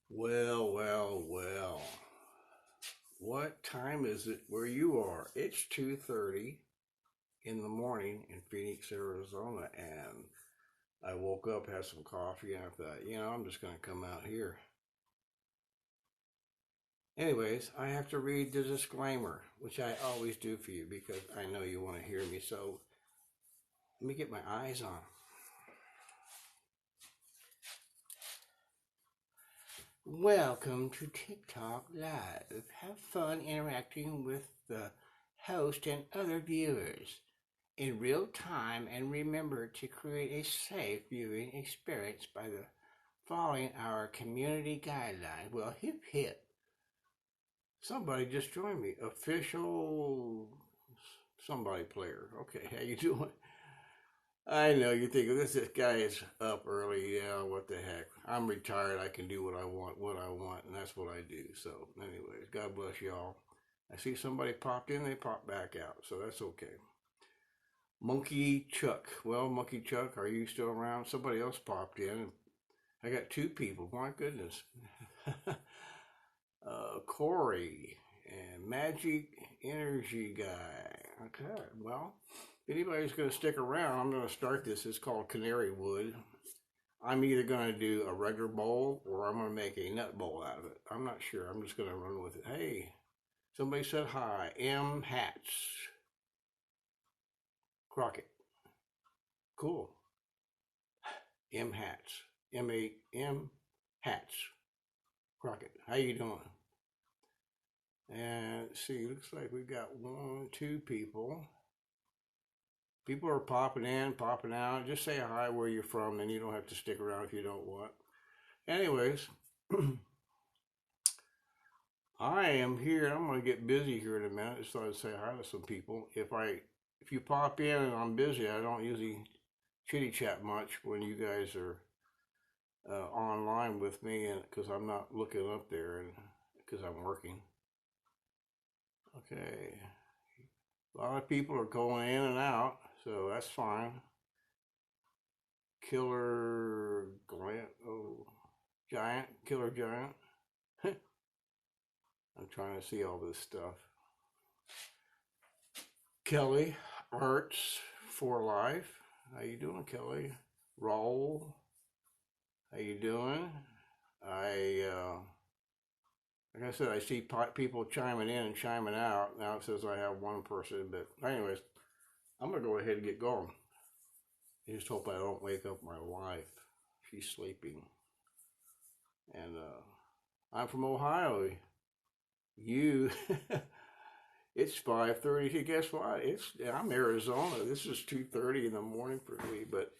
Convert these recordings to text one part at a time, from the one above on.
Well, well, well. What time is it where you are? It's 2:30 in the morning in Phoenix, Arizona, and I woke up, had some coffee, and I thought, I'm just going to come out here. Anyways, I have to read the disclaimer, which I always do for you because I know you want to hear me. So let me get my eyes on. Welcome to TikTok Live. Have fun interacting with the host and other viewers in real time, and remember to create a safe viewing experience by following our community guidelines. Well, hip hip. Somebody just joined me. Official somebody player. Okay, how you doing? I know you're thinking this guy is up early. Yeah, what the heck? I'm retired. I can do what I want, and that's what I do. So, anyways, God bless y'all. I see somebody popped in, they popped back out, so that's okay. Monkey Chuck. Well, Monkey Chuck, are you still around? Somebody else popped in. I got two people. My goodness. Corey and Magic Energy Guy. Okay, well, if anybody's going to stick around, I'm going to start this. It's called Canary Wood. I'm either going to do a regular bowl or I'm going to make a nut bowl out of it. I'm not sure. I'm just going to run with it. Hey, somebody said hi. M. Hats. Crockett. Cool. M. Hats. M Hats. Crockett. How you doing? And let's see, looks like we got one, two people. People are popping in, popping out. Just say hi where you're from, and you don't have to stick around if you don't want. Anyways, I am here. I'm gonna get busy here in a minute. Just thought I'd say hi to some people. If you pop in and I'm busy, I don't usually chitty chat much when you guys are online with me, and because I'm not looking up there and because I'm working. Okay, a lot of people are going in and out, so that's fine. Killer Grant, oh, Giant, Killer Giant. I'm trying to see all this stuff. Kelly Arts for Life. How you doing, Kelly? Roll. How you doing? I like I said, I see people chiming in and chiming out. Now it says I have one person, but anyways, I'm gonna go ahead and get going. I just hope I don't wake up my wife. She's sleeping, and I'm from Ohio. You, it's 5:30. Guess what? I'm Arizona. This is 2:30 in the morning for me, but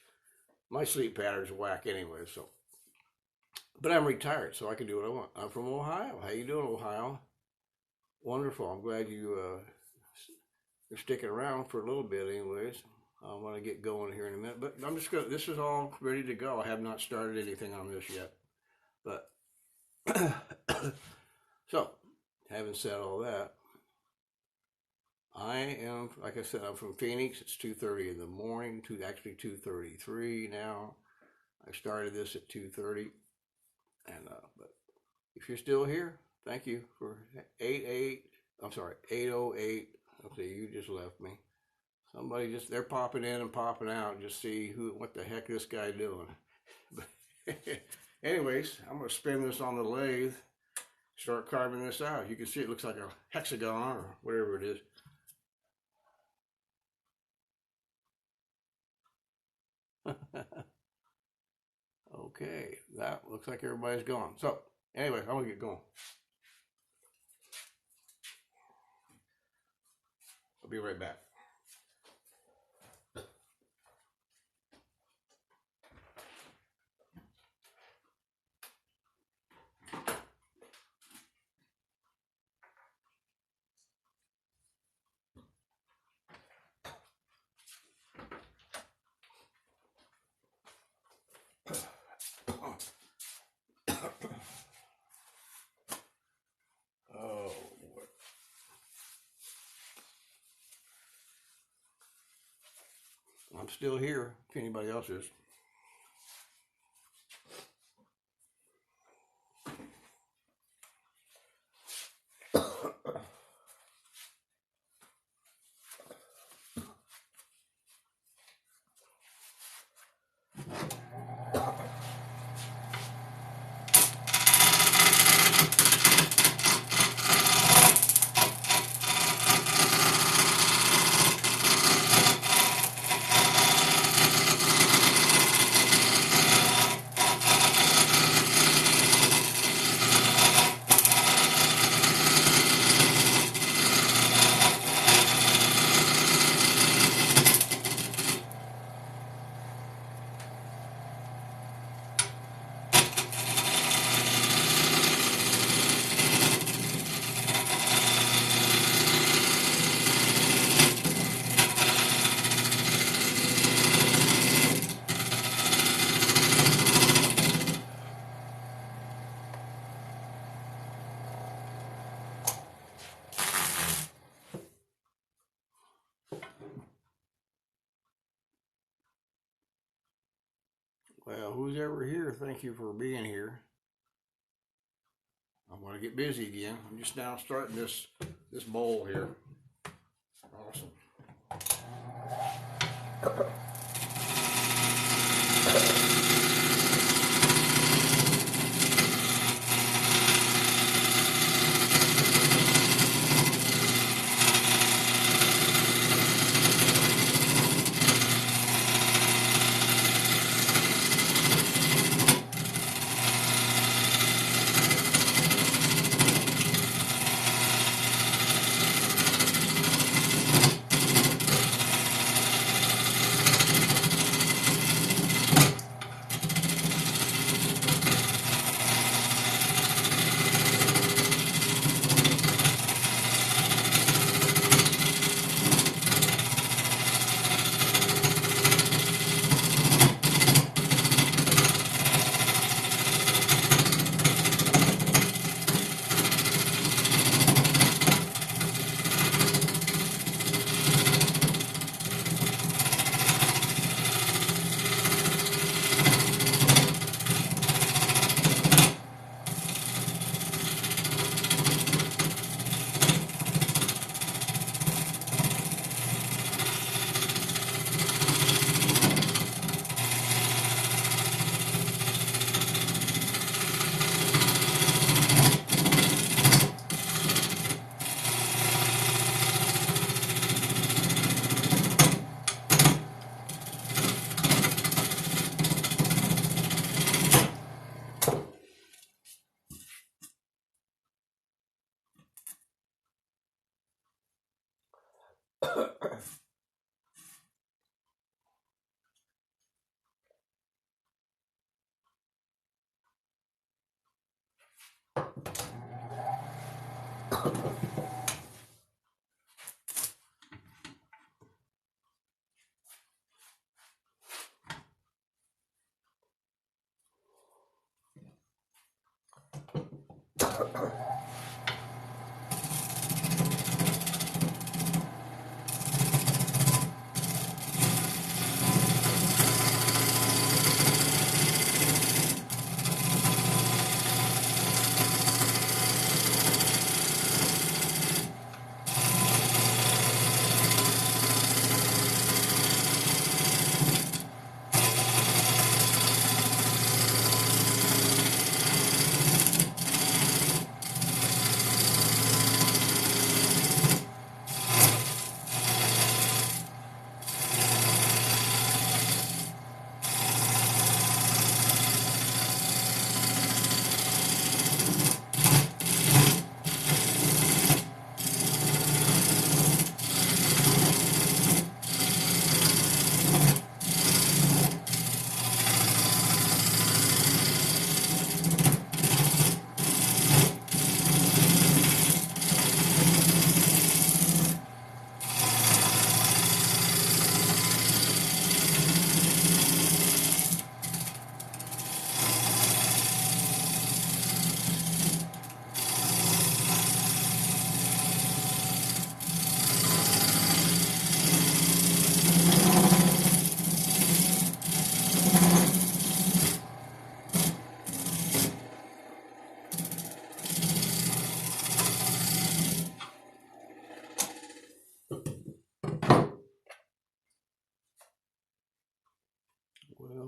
my sleep pattern's whack anyway. So, but I'm retired, so I can do what I want. I'm from Ohio. How you doing, Ohio? Wonderful. I'm glad you're sticking around for a little bit, anyways. I want to get going here in a minute, but I'm just gonna. This is all ready to go. I have not started anything on this yet, but so having said all that, I am, like I said, I'm from Phoenix. It's 2:30 in the morning. Actually 2:33 now. I started this at 2:30, and but if you're still here, thank you for 88. I'm sorry, 808. Okay, you just left me. Somebody just they're popping in and popping out. Just see what the heck this guy doing. Anyways, I'm gonna spin this on the lathe. Start carving this out. You can see it looks like a hexagon or whatever it is. Okay, that looks like everybody's gone. So, anyway, I'm gonna get going. I'll be right back. Oh, boy. I'm still here. If anybody else is. Well, who's ever here, thank you for being here. I'm going to get busy again. I'm just now starting this bowl here. Awesome.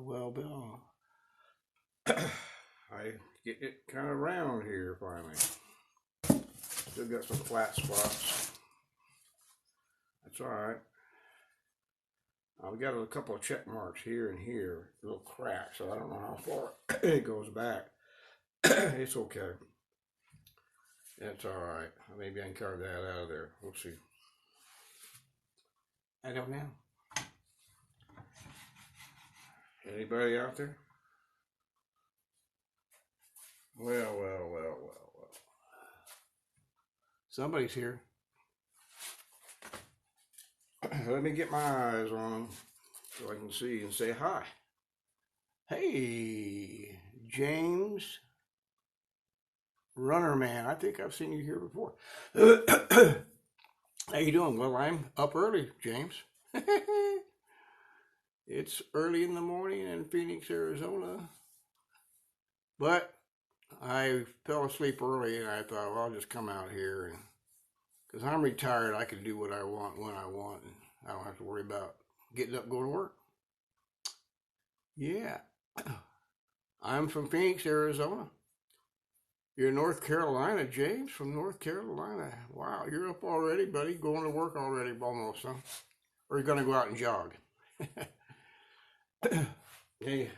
Well, Bill. I get it kind of round here finally. Still got some flat spots. That's all right. I've got a couple of check marks here and here, little cracks, so I don't know how far it goes back. It's okay. That's all right. Maybe I can carve that out of there. We'll see. I don't know. Anybody out there? Well. Somebody's here. Let me get my eyes on them so I can see and say hi. Hey, James Runnerman. I think I've seen you here before. How you doing? Well, I'm up early, James. It's early in the morning in Phoenix, Arizona, but I fell asleep early and I thought, well, I'll just come out here and because I'm retired, I can do what I want when I want, and I don't have to worry about getting up, going to work. Yeah, I'm from Phoenix, Arizona. You're in North Carolina, James from North Carolina. Wow, you're up already, buddy. Going to work already, almost, huh? Or are you gonna go out and jog? Hey,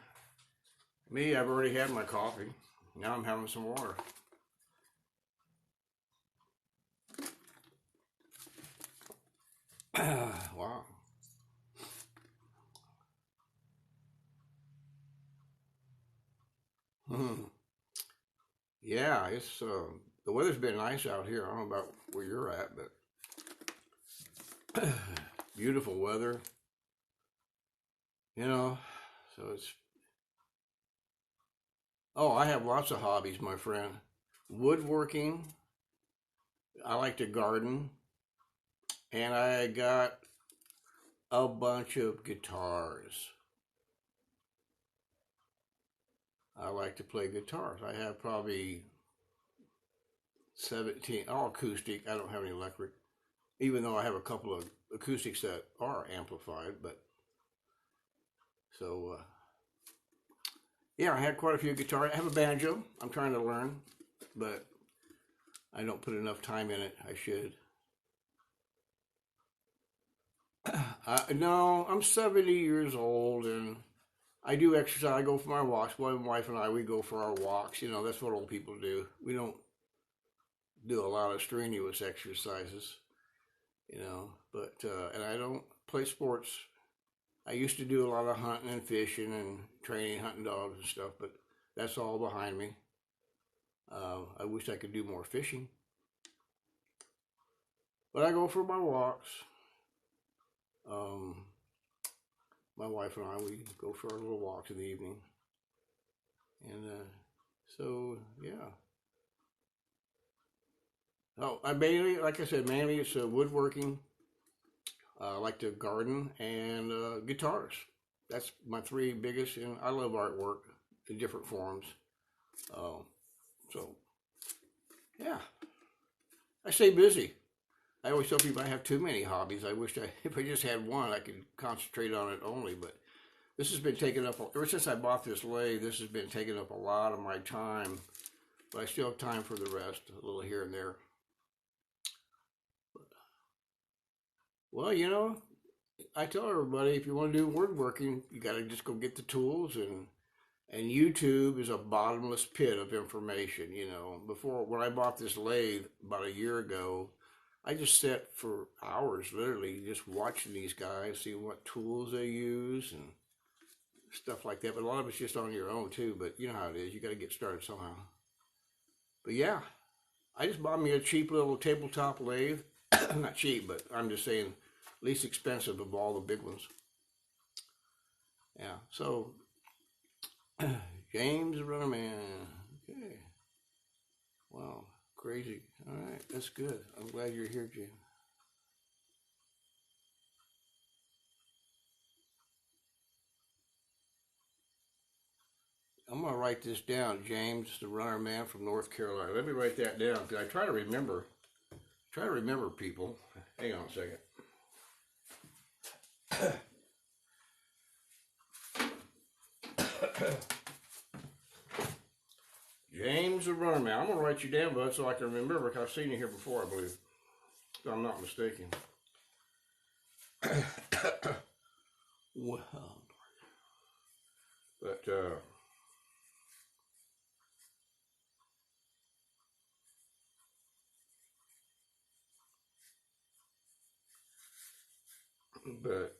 me, I've already had my coffee. Now I'm having some water. Wow. Hmm. Yeah, it's the weather's been nice out here. I don't know about where you're at, but beautiful weather. You know, so it's. Oh, I have lots of hobbies, my friend. Woodworking. I like to garden, and I got a bunch of guitars. I like to play guitars. I have probably 17, all acoustic. I don't have any electric, even though I have a couple of acoustics that are amplified. But so, yeah, I had quite a few guitars. I have a banjo. I'm trying to learn, but I don't put enough time in it. I should. No, I'm 70 years old and I do exercise. I go for my walks. My wife and I, we go for our walks. You know, that's what old people do. We don't do a lot of strenuous exercises, you know, but, and I don't play sports. I used to do a lot of hunting and fishing and training hunting dogs and stuff, but that's all behind me. I wish I could do more fishing, but I go for my walks. Um, my wife and I, we go for our little walks in the evening. And so, yeah. Oh, I mainly, like I said, mainly it's woodworking. I like to garden and guitars. That's my three biggest, and I love artwork in different forms. Uh, so, yeah, I stay busy. I always tell people I have too many hobbies. I wish if I just had one, I could concentrate on it only. But this has been taking up, ever since I bought this lathe, this has been taking up a lot of my time. But I still have time for the rest, a little here and there. Well, you know, I tell everybody if you want to do woodworking, you got to just go get the tools and YouTube is a bottomless pit of information. You know, before when I bought this lathe about a year ago, I just sat for hours, literally, just watching these guys, seeing what tools they use and stuff like that. But a lot of it's just on your own too. But you know how it is; you got to get started somehow. But yeah, I just bought me a cheap little tabletop lathe. Not cheap, but I'm just saying least expensive of all the big ones. Yeah. So James the Runner Man. Okay. Wow. Crazy. All right. That's good. I'm glad you're here, James. I'm gonna write this down. James the Runner Man from North Carolina. Let me write that down because I try to remember. Try to remember people. Hang on a second. James the Runner Man. I'm gonna write you down, bud, so I can remember because I've seen you here before, I believe. If I'm not mistaken. Well, but but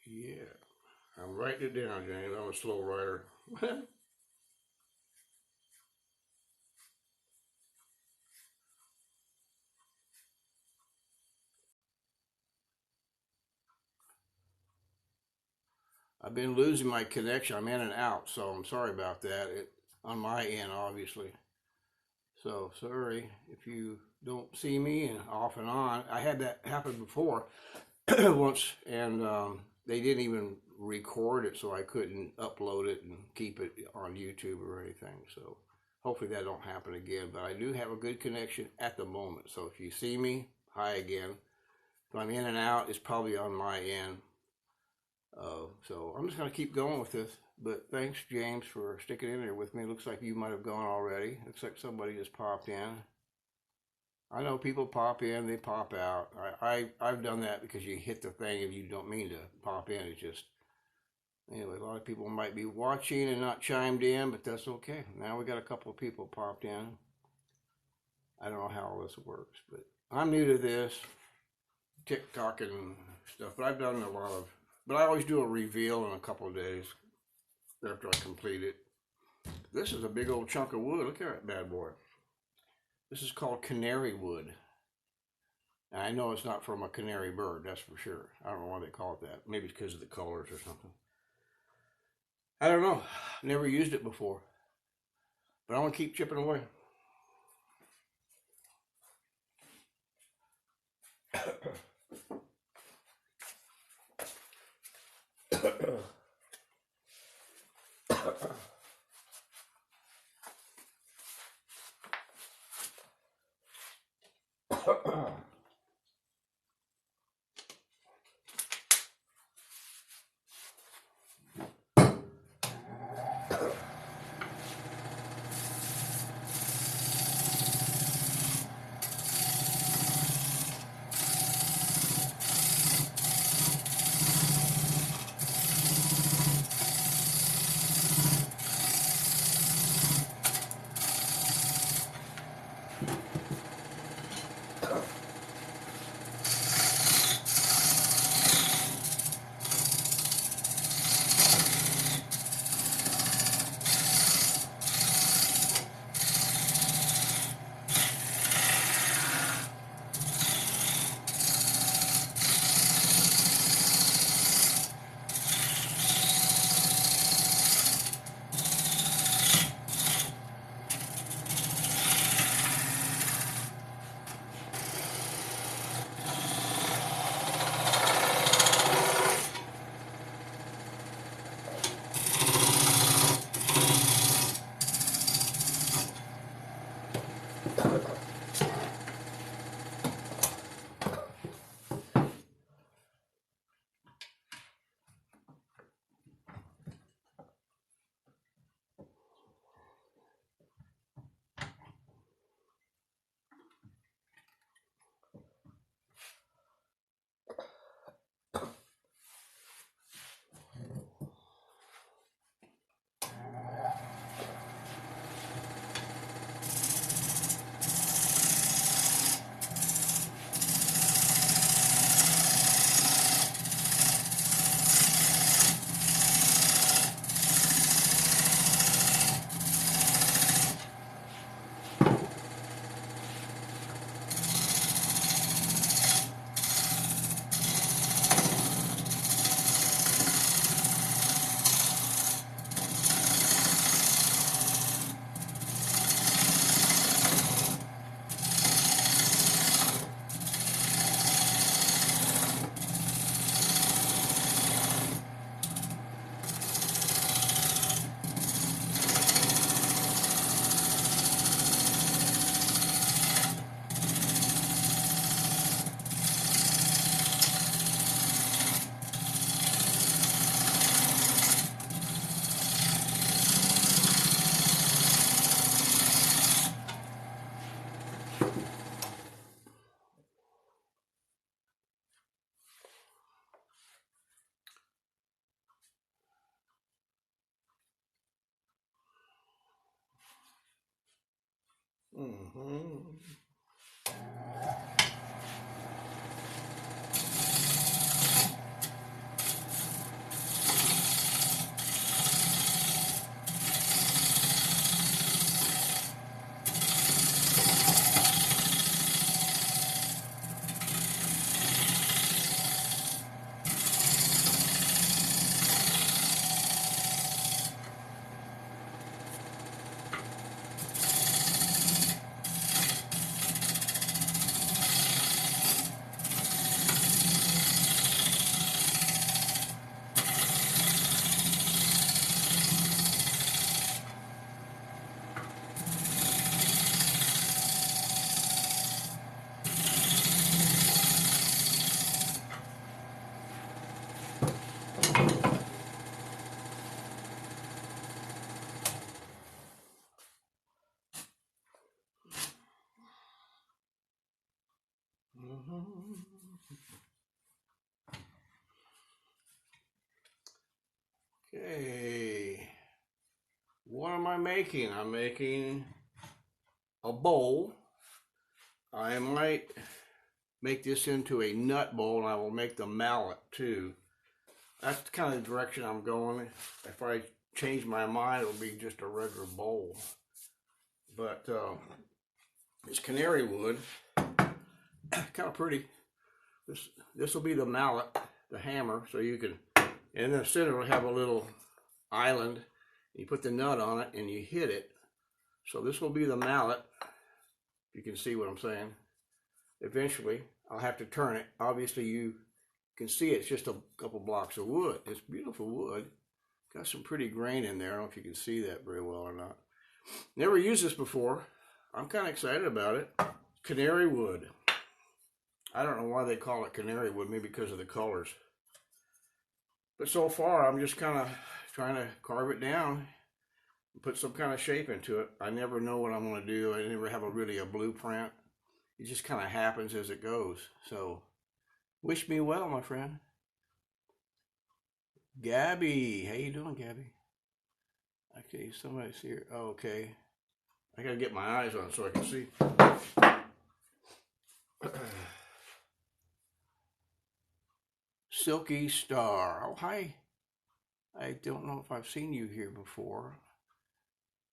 yeah, I'm writing it down, James. I'm a slow writer. I've been losing my connection. I'm in and out, so I'm sorry about that. It on my end, obviously. So sorry if you. don't see me and off and on. I had that happen before once, and they didn't even record it, so I couldn't upload it and keep it on YouTube or anything. So hopefully that don't happen again. But I do have a good connection at the moment. So if you see me, hi again. If I'm in and out, it's probably on my end. So I'm just going to keep going with this. But thanks, James, for sticking in there with me. Looks like you might have gone already. Looks like somebody just popped in. I know people pop in, they pop out. I've done that because you hit the thing and you don't mean to pop in. It's just, anyway, a lot of people might be watching and not chimed in, but that's okay. Now we got a couple of people popped in. I don't know how all this works, but I'm new to this, TikTok and stuff, but I've done a lot of, but I always do a reveal in a couple of days after I complete it. This is a big old chunk of wood. Look at that bad boy. This is called canary wood. And I know it's not from a canary bird, that's for sure. I don't know why they call it that. Maybe it's because of the colors or something. I don't know. Never used it before. But I'm going to keep chipping away. Mm-hmm. Okay. What am I making? I'm making a bowl. I might make this into a nut bowl, and I will make the mallet too. That's kind of the direction I'm going. If I change my mind, it'll be just a regular bowl. But it's canary wood, kind of pretty. This will be the mallet, the hammer, so you can, and in the center will have a little island. You put the nut on it and you hit it. So this will be the mallet. You can see what I'm saying. Eventually, I'll have to turn it. Obviously, you can see it's just a couple blocks of wood. It's beautiful wood. Got some pretty grain in there. I don't know if you can see that very well or not. Never used this before. I'm kind of excited about it. Canary wood. I don't know why they call it canary wood, maybe because of the colors. But so far, I'm just kind of trying to carve it down, put some kind of shape into it. I never know what I'm going to do. I never have really a blueprint. It just kind of happens as it goes. So, wish me well, my friend. Gabby, how you doing, Gabby? Okay, somebody's here. Oh, okay. I gotta get my eyes on it so I can see. Silky Star. Oh, hi. I don't know if I've seen you here before.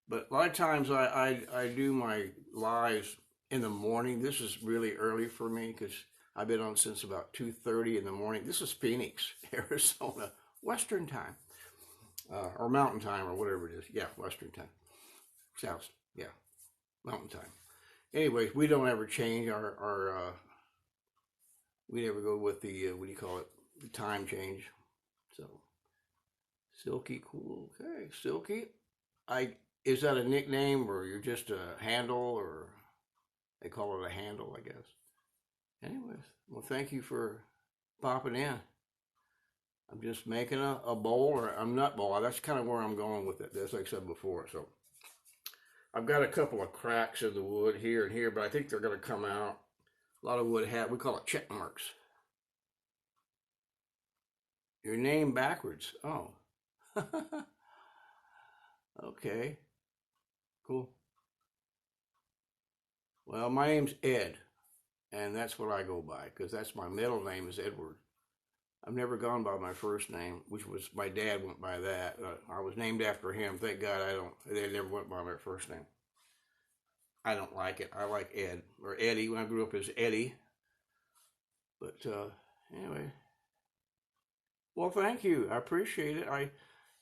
But a lot of times I do my lives in the morning. This is really early for me because I've been on since about 2:30 in the morning. This is Phoenix, Arizona, Western time. Or Mountain time or whatever it is. Yeah, Western time. South, yeah, Mountain time. Anyways, we don't ever change our we never go with the, what do you call it, the time change. So, Silky, cool. Okay, Silky. Is that a nickname or you're just a handle, or they call it a handle, I guess. Anyways, well, thank you for popping in. I'm just making a bowl or a nut bowl. That's kind of where I'm going with it. As I said before. So I've got a couple of cracks in the wood here and here, but I think they're going to come out. A lot of wood we call it check marks. Your name backwards. Oh. Okay. Cool. Well, my name's Ed, and that's what I go by, because that's my middle name is Edward. I've never gone by my first name, which was my dad went by that. I was named after him. Thank God they never went by my first name. I don't like it. I like Ed or Eddie. When I grew up as Eddie. But anyway, well, thank you. I appreciate it.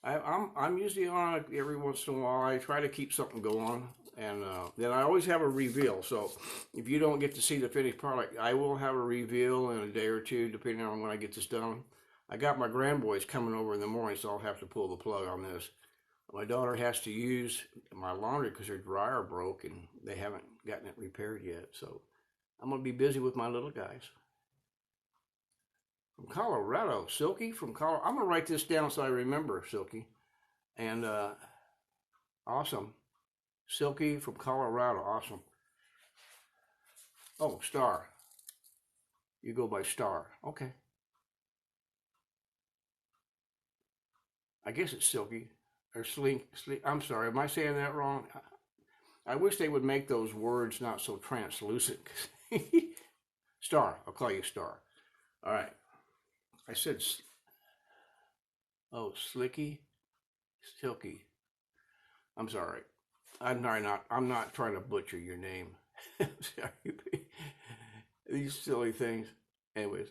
I'm usually on every once in a while. I try to keep something going, and then I always have a reveal. So if you don't get to see the finished product, I will have a reveal in a day or two, depending on when I get this done. I got my grandboys coming over in the morning, so I'll have to pull the plug on this. My daughter has to use my laundry because her dryer broke, and they haven't gotten it repaired yet. So I'm going to be busy with my little guys. From Colorado, Silky from Colorado. I'm going to write this down so I remember, Silky. And awesome. Silky from Colorado, awesome. Oh, Star. You go by Star. Okay. I guess it's Silky. Or Slink. I'm sorry, am I saying that wrong? I wish they would make those words not so translucent. Star. I'll call you Star. All right. I said, oh, Slicky, Silky. I'm sorry. I'm not trying to butcher your name. I'm sorry. These silly things. Anyways,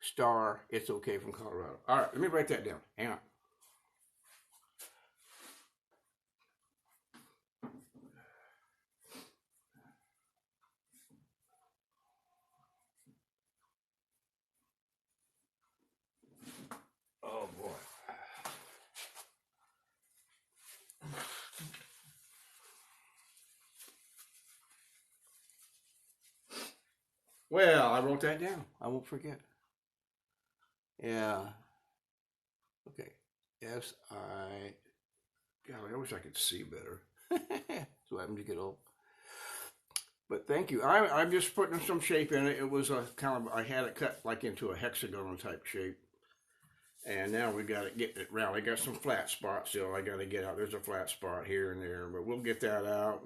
Star, it's okay from Colorado. All right, let me write that down. Hang on. Oh boy. Well, I wrote that down. I won't forget. Yeah. Okay. S I. God, I wish I could see better. That's what happens to get old. But thank you. I'm just putting some shape in it. It was a kind of, I had it cut like into a hexagonal type shape. And now we got to get it around. I got some flat spots still. I got to get out. There's a flat spot here and there, but we'll get that out.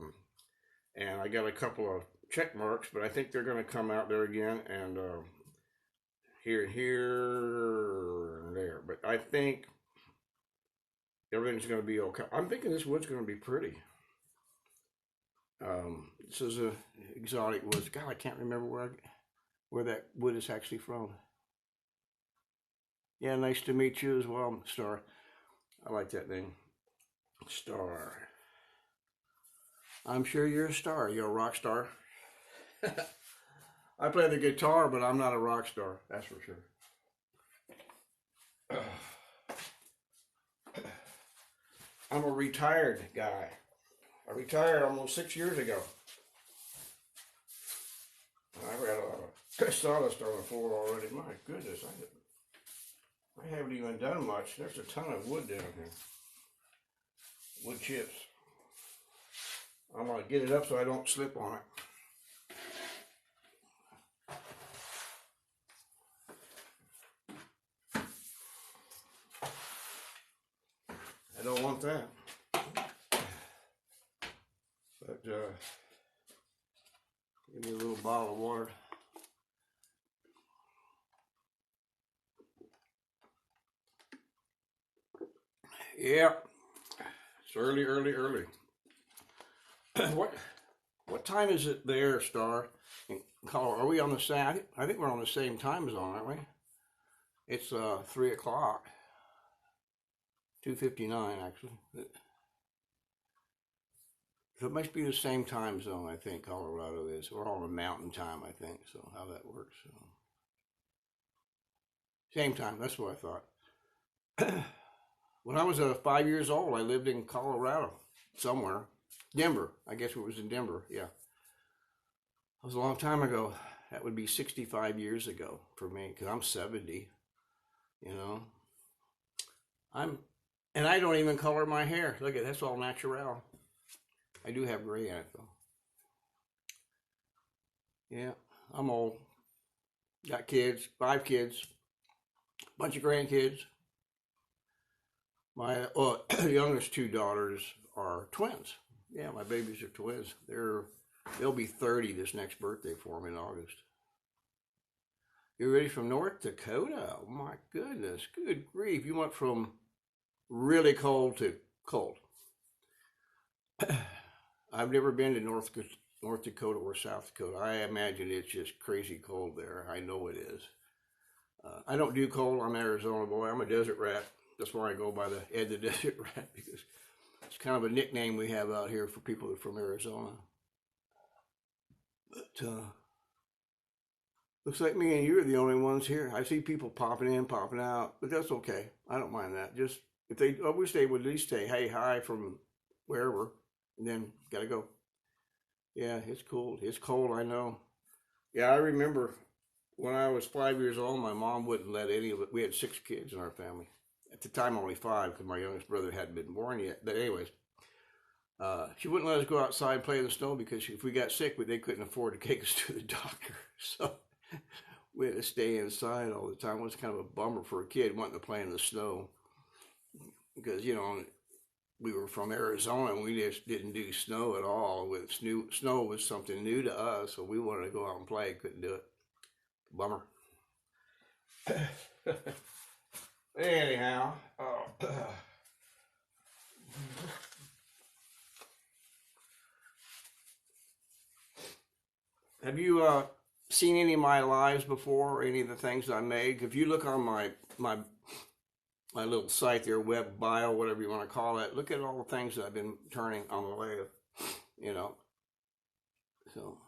And I got a couple of check marks, but I think they're going to come out there again. And here and here and there. But I think everything's going to be okay. I'm thinking this wood's going to be pretty. This is a exotic woods. God, I can't remember where that wood is actually from. Yeah, nice to meet you as well, Star. I like that name, Star. I'm sure you're a star. You're a rock star. I play the guitar, but I'm not a rock star. That's for sure. I'm a retired guy. I retired almost 6 years ago. I've got a lot of sawdust on the floor already. My goodness, I haven't even done much. There's a ton of wood down here. Wood chips. I'm going to get it up so I don't slip on it. I don't want that. But, give me a little bottle of water. Yeah, it's early. What time is it there, Star? In Colorado? Are we on the same? I think we're on the same time zone, aren't we? It's 3 o'clock. 2:59 actually. So it must be the same time zone, I think, Colorado is. We're all in mountain time, I think, so how that works. So. Same time, that's what I thought. When I was 5 years old, I lived in Colorado, somewhere. Denver, I guess it was in Denver, yeah. That was a long time ago. That would be 65 years ago for me, because I'm 70, you know. And I don't even color my hair. Look at that's all natural. I do have gray in it though. Yeah, I'm old. Got kids, 5 kids, bunch of grandkids. My youngest 2 daughters are twins. Yeah, my babies are twins. They'll be 30 this next birthday for them in August. You're ready from North Dakota? Oh my goodness, good grief! You went from really cold to cold. I've never been to North Dakota or South Dakota. I imagine it's just crazy cold there. I know it is. I don't do cold. I'm an Arizona boy. I'm a desert rat. That's why I go by the Ed the Desert Rat, because it's kind of a nickname we have out here for people from Arizona. But looks like me and you are the only ones here. I see people popping in, popping out, but that's okay. I don't mind that. Just I wish they would at least say, "Hey, hi" from wherever, and then gotta go. Yeah, it's cold. It's cold. I know. Yeah, I remember when I was 5 years old. My mom wouldn't let any of it. We had 6 kids in our family. At the time, only 5 because my youngest brother hadn't been born yet. But anyways, she wouldn't let us go outside and play in the snow because if we got sick, they couldn't afford to take us to the doctor. So we had to stay inside all the time. It was kind of a bummer for a kid wanting to play in the snow because, we were from Arizona and we just didn't do snow at all. With snow was something new to us, so we wanted to go out and play. Couldn't do it. Bummer. Anyhow, have you seen any of my lives before, or any of the things I made? If you look on my little site there, web bio, whatever you want to call it, look at all the things that I've been turning on the lathe, you know. So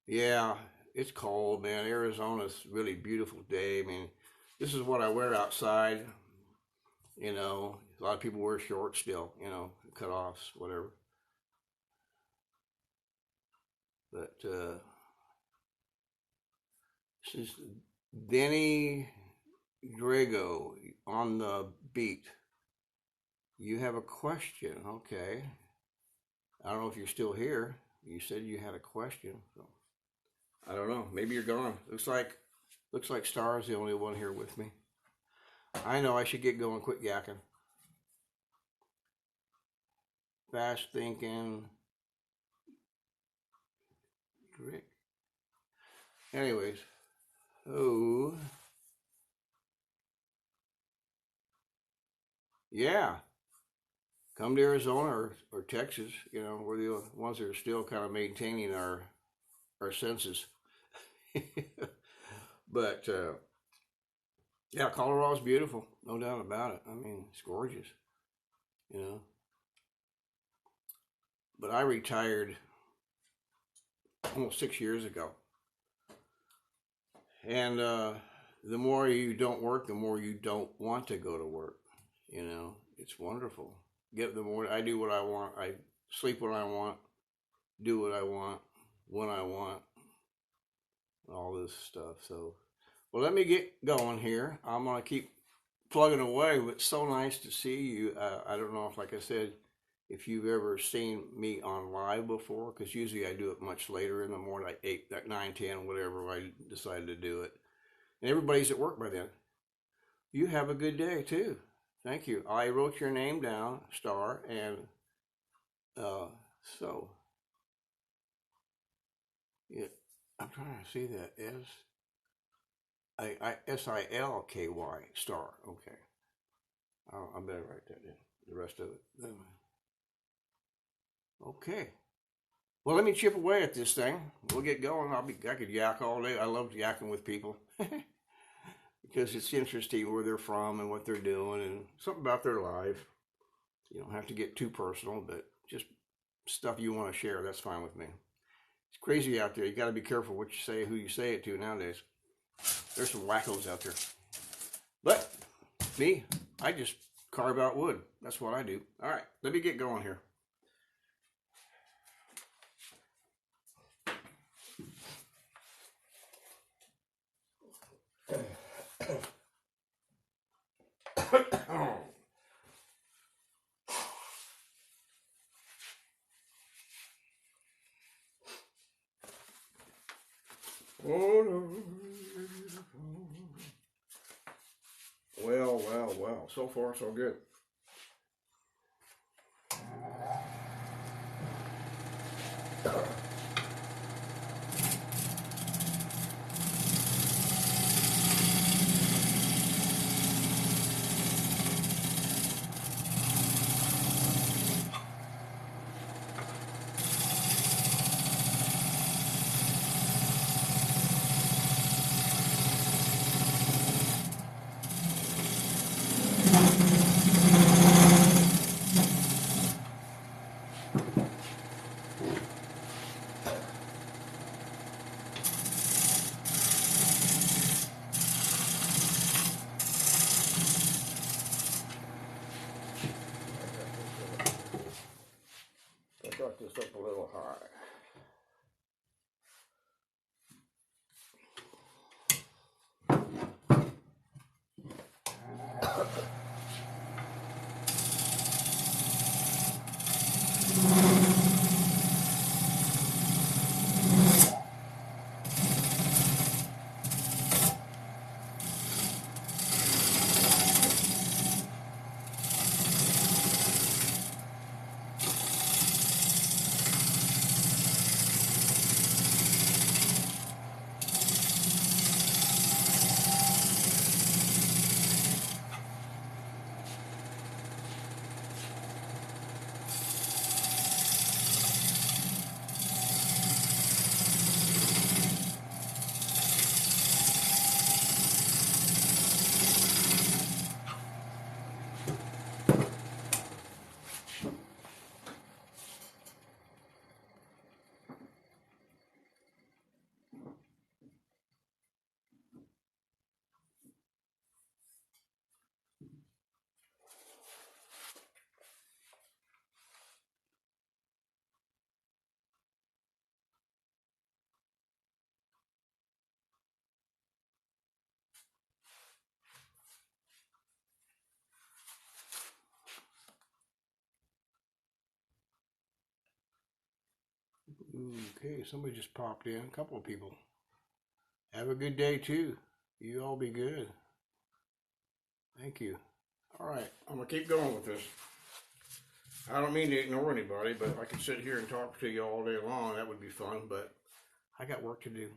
yeah, it's cold, man. Arizona's really beautiful day. I mean, this is what I wear outside. A lot of people wear shorts still, cutoffs, whatever. But this is Denny Drago on the beat. You have a question, okay? I don't know if you're still here. You said you had a question. So. I don't know. Maybe you're gone. Looks like Star's the only one here with me. I know I should get going. Quit yakking. Fast thinking. Rick. Anyways. Oh. Yeah. Come to Arizona or Texas. You know, we're the ones that are still kind of maintaining our senses. But yeah, Colorado's beautiful, no doubt about it. I mean, it's gorgeous, you know. But I retired almost 6 years ago, and the more you don't work, the more you don't want to go to work. You know, it's wonderful. Get the more I do what I want. I sleep when I want, do what I want, when I want, all this stuff. So, well, let me get going here. I'm gonna keep plugging away. But it's so nice to see you. I don't know if, like I said, if you've ever seen me on live before, because usually I do it much later in the morning, like 8, like 9, 10, whatever I decided to do it. And everybody's at work by then. You have a good day too. Thank you. I wrote your name down, Star, and uh, so yeah, I'm trying to see that Silky, Star. Okay, I better write that in. The rest of it. Okay. Well, let me chip away at this thing. We'll get going. I could yak all day. I love yakking with people because it's interesting where they're from and what they're doing and something about their life. You don't have to get too personal, but just stuff you want to share. That's fine with me. It's crazy out there. You got to be careful what you say, who you say it to nowadays. There's some wackos out there. But me, I just carve out wood. That's what I do. All right, let me get going here. Well. So far, so good. I got this up a little high. Okay, somebody just popped in. A couple of people. Have a good day too. You all be good. Thank you. All right, I'm gonna keep going with this. I don't mean to ignore anybody, but if I could sit here and talk to you all day long, that would be fun, but I got work to do.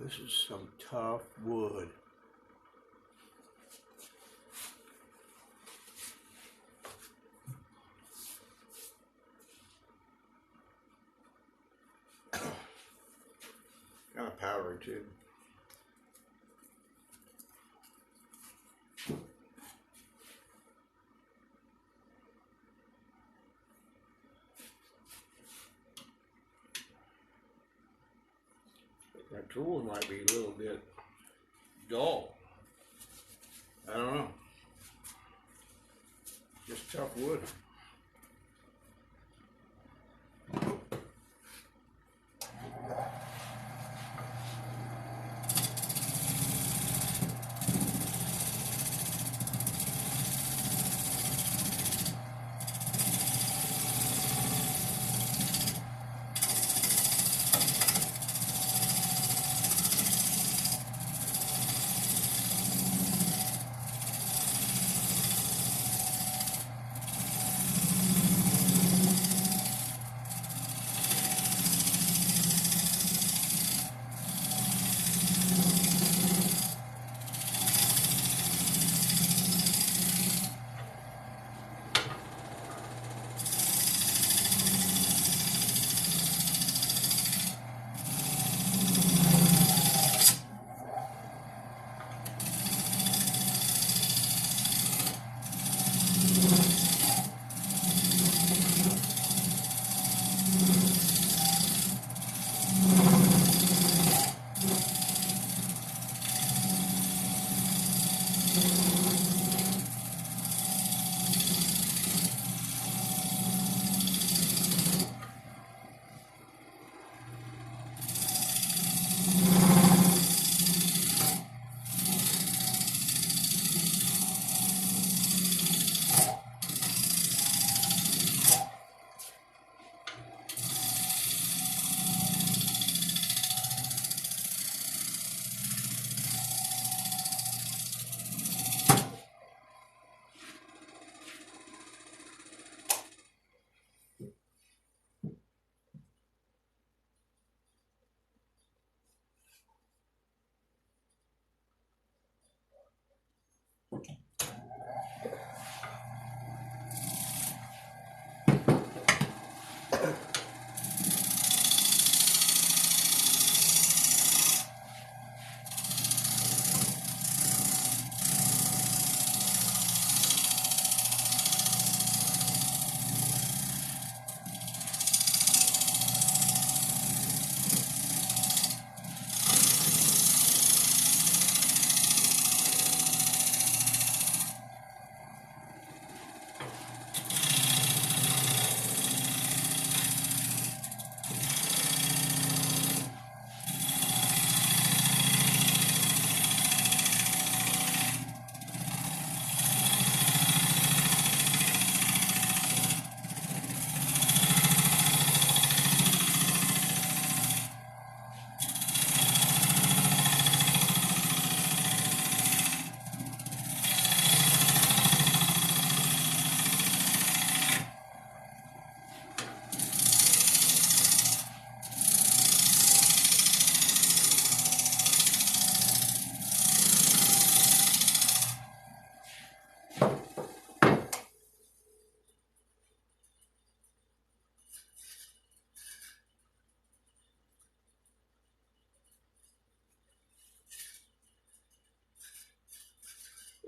This is some tough wood. Kind of powdery too. That tool might be a little bit dull. I don't know. Just tough wood.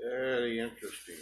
Very interesting.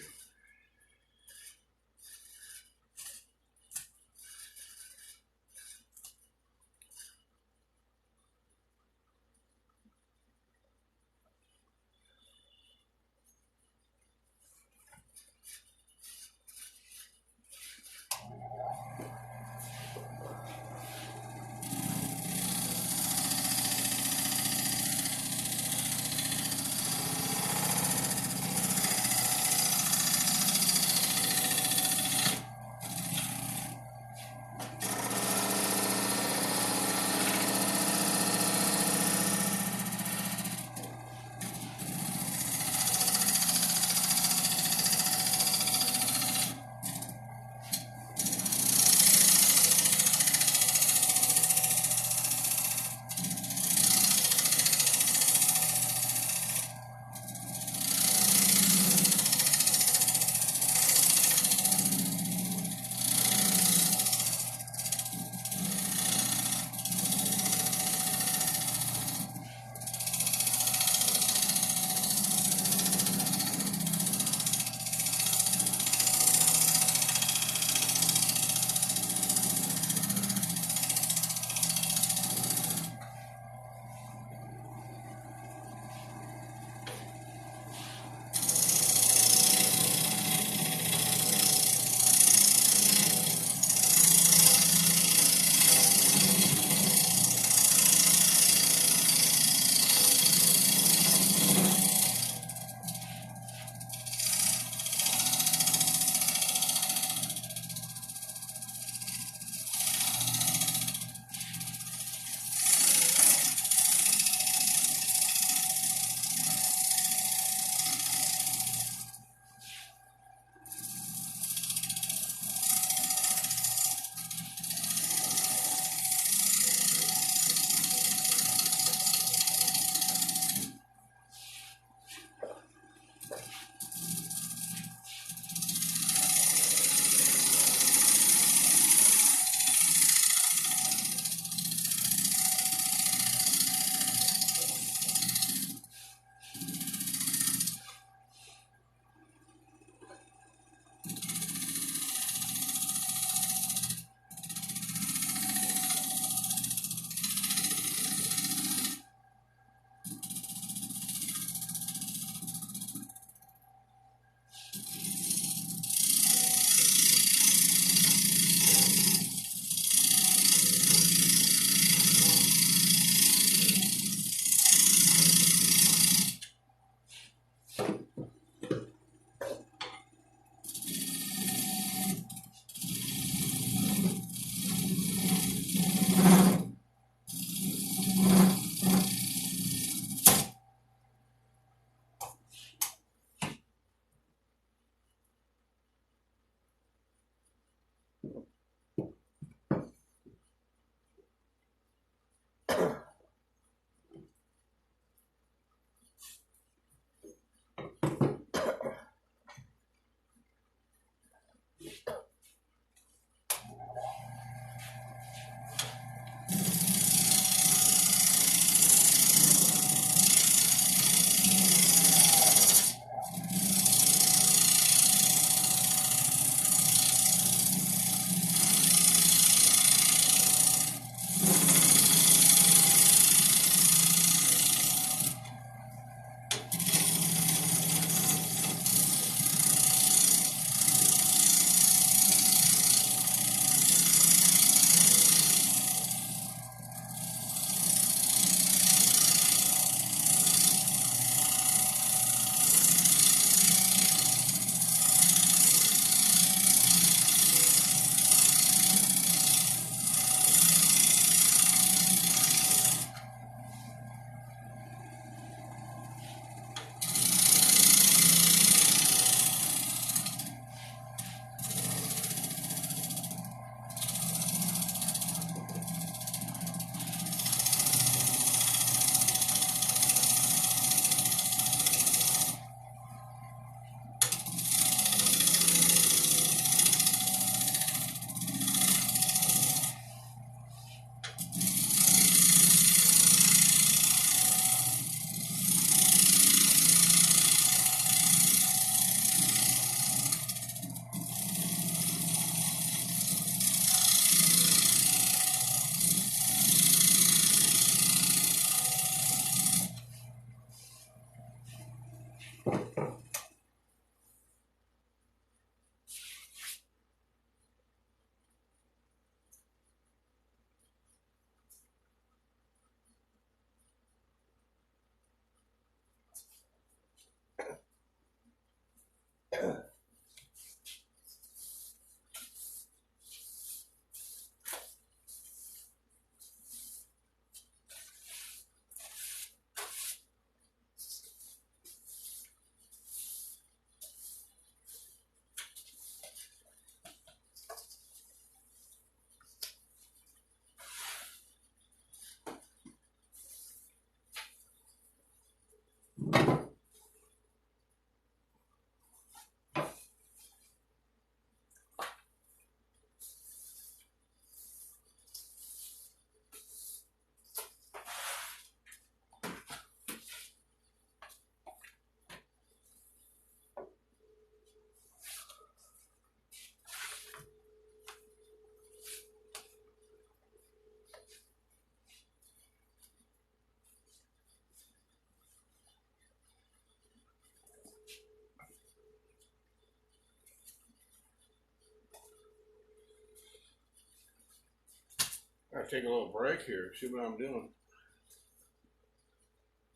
Gotta take a little break here, see what I'm doing.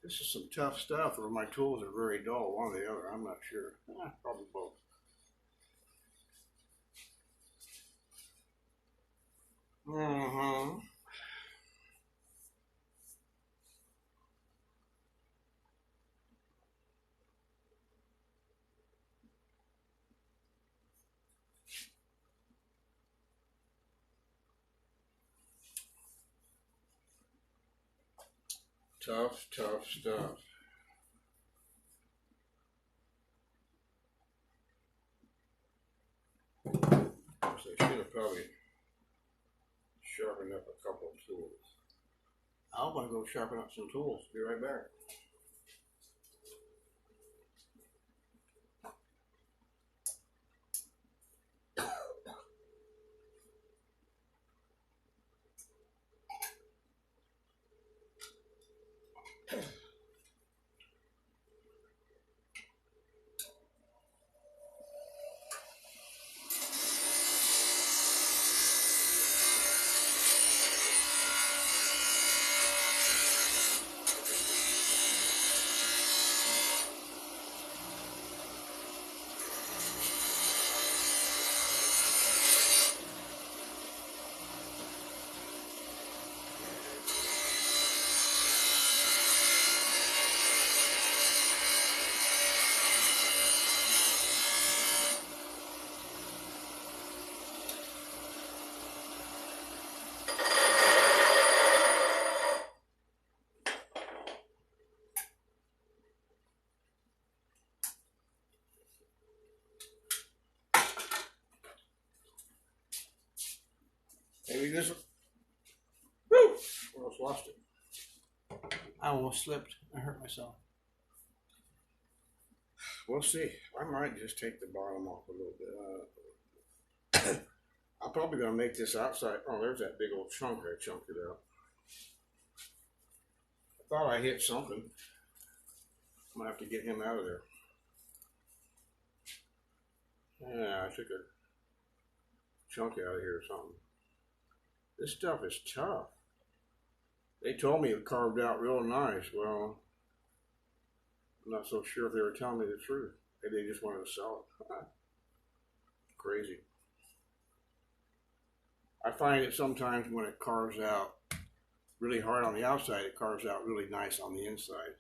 This is some tough stuff, or my tools are very dull, one or the other, I'm not sure. Probably both. Mm-hmm. Tough, tough stuff. I should have probably sharpened up a couple of tools. I'm gonna go sharpen up some tools. Be right back. Maybe this one. Woo! Almost lost it. I almost slipped. I hurt myself. We'll see. I might just take the bottom off a little bit. I'm probably going to make this outside. Oh, there's that big old chunk. I chunked it out. I thought I hit something. I'm going to have to get him out of there. Yeah, I took a chunk out of here or something. This stuff is tough. They told me it carved out real nice. Well, I'm not so sure if they were telling me the truth. Maybe they just wanted to sell it. Crazy. I find it sometimes when it carves out really hard on the outside, it carves out really nice on the inside.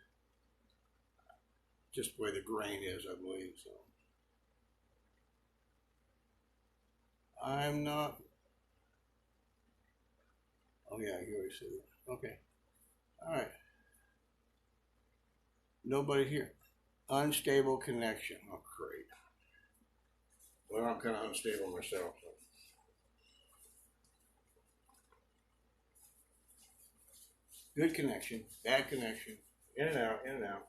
Just the way the grain is, I believe. So I'm not. Oh yeah, you already said that. Okay. All right. Nobody here. Unstable connection. Oh, great. Well, I'm kind of unstable myself. So. Good connection. Bad connection. In and out. In and out.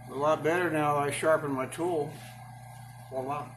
A lot better now that I sharpen my tool. Hold on.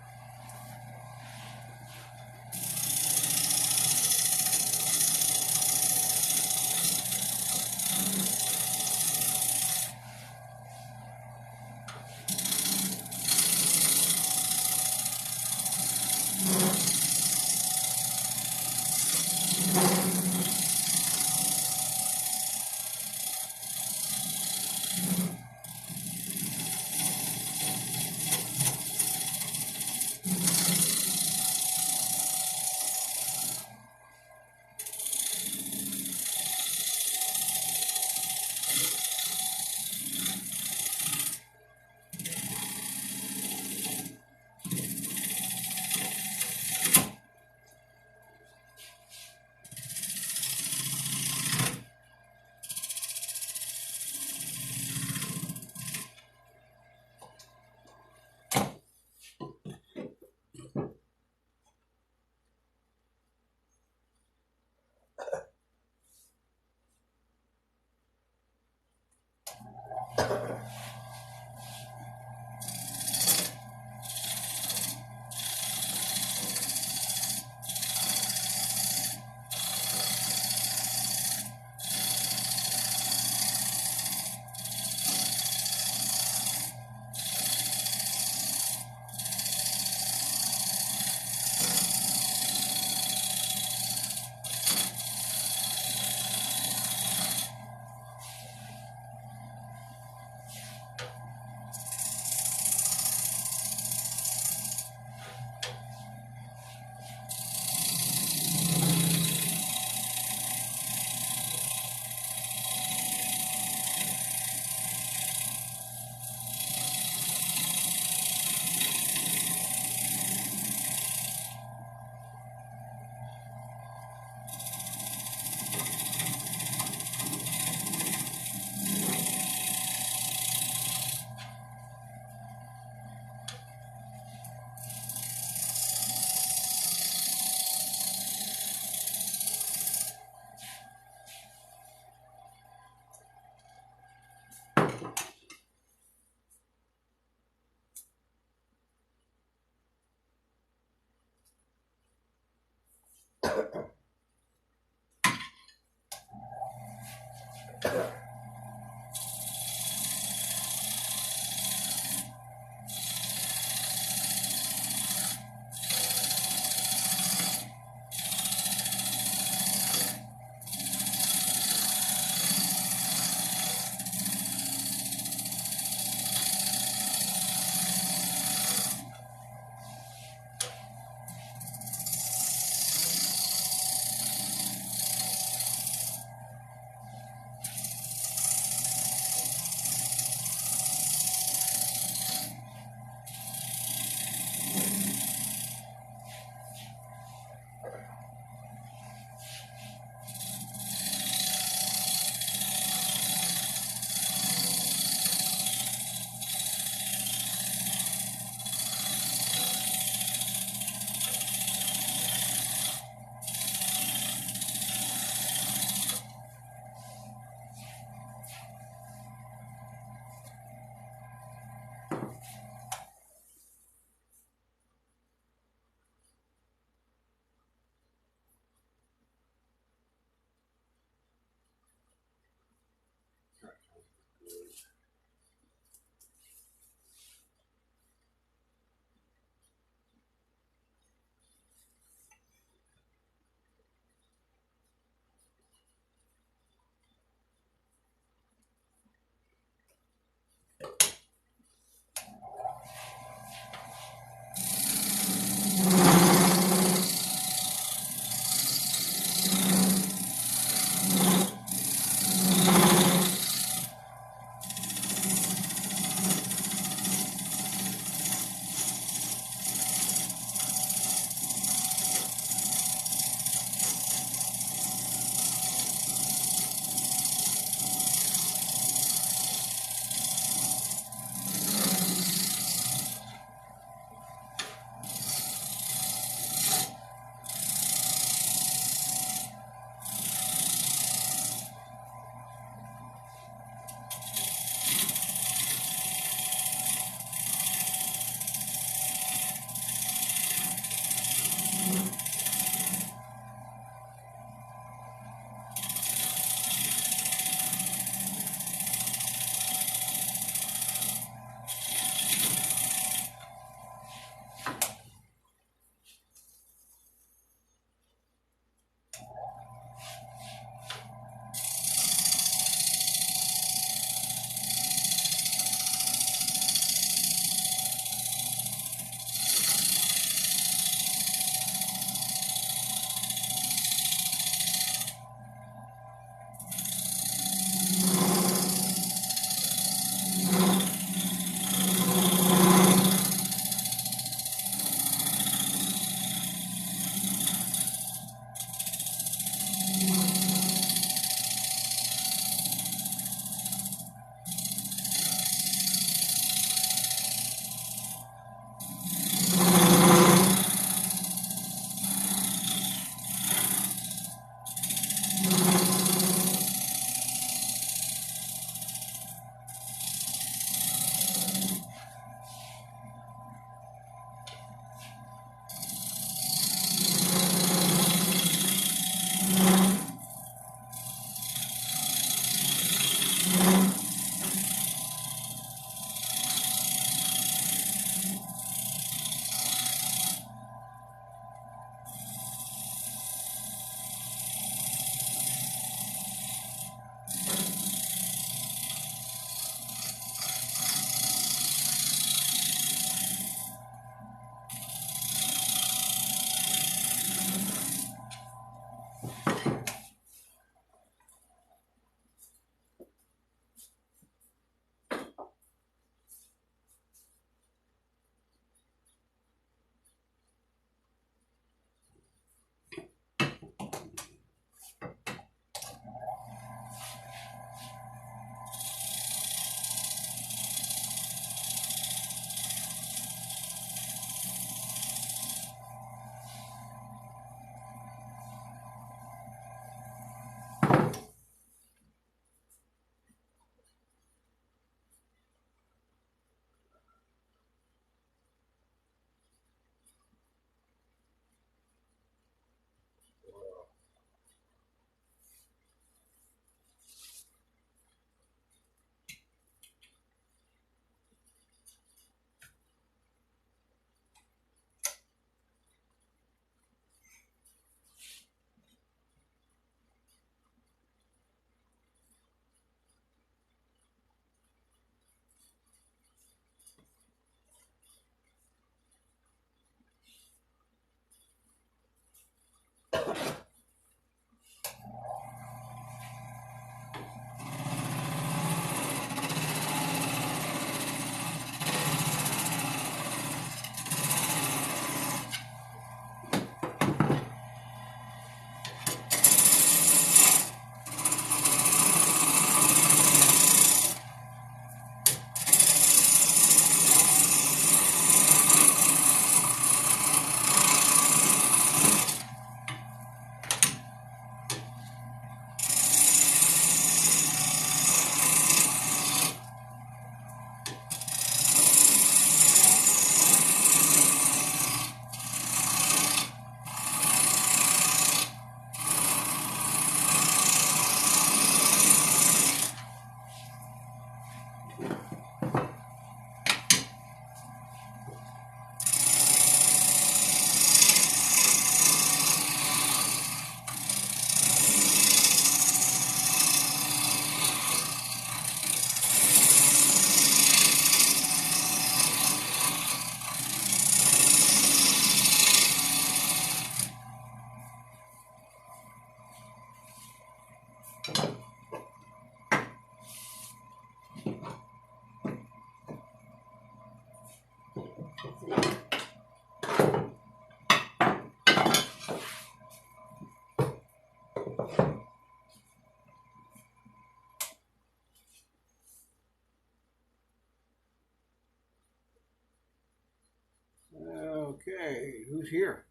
Who's here?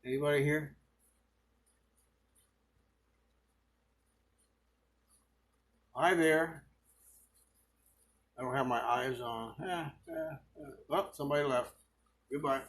Anybody here? Hi there. I don't have my eyes on. Oh, somebody left. Goodbye.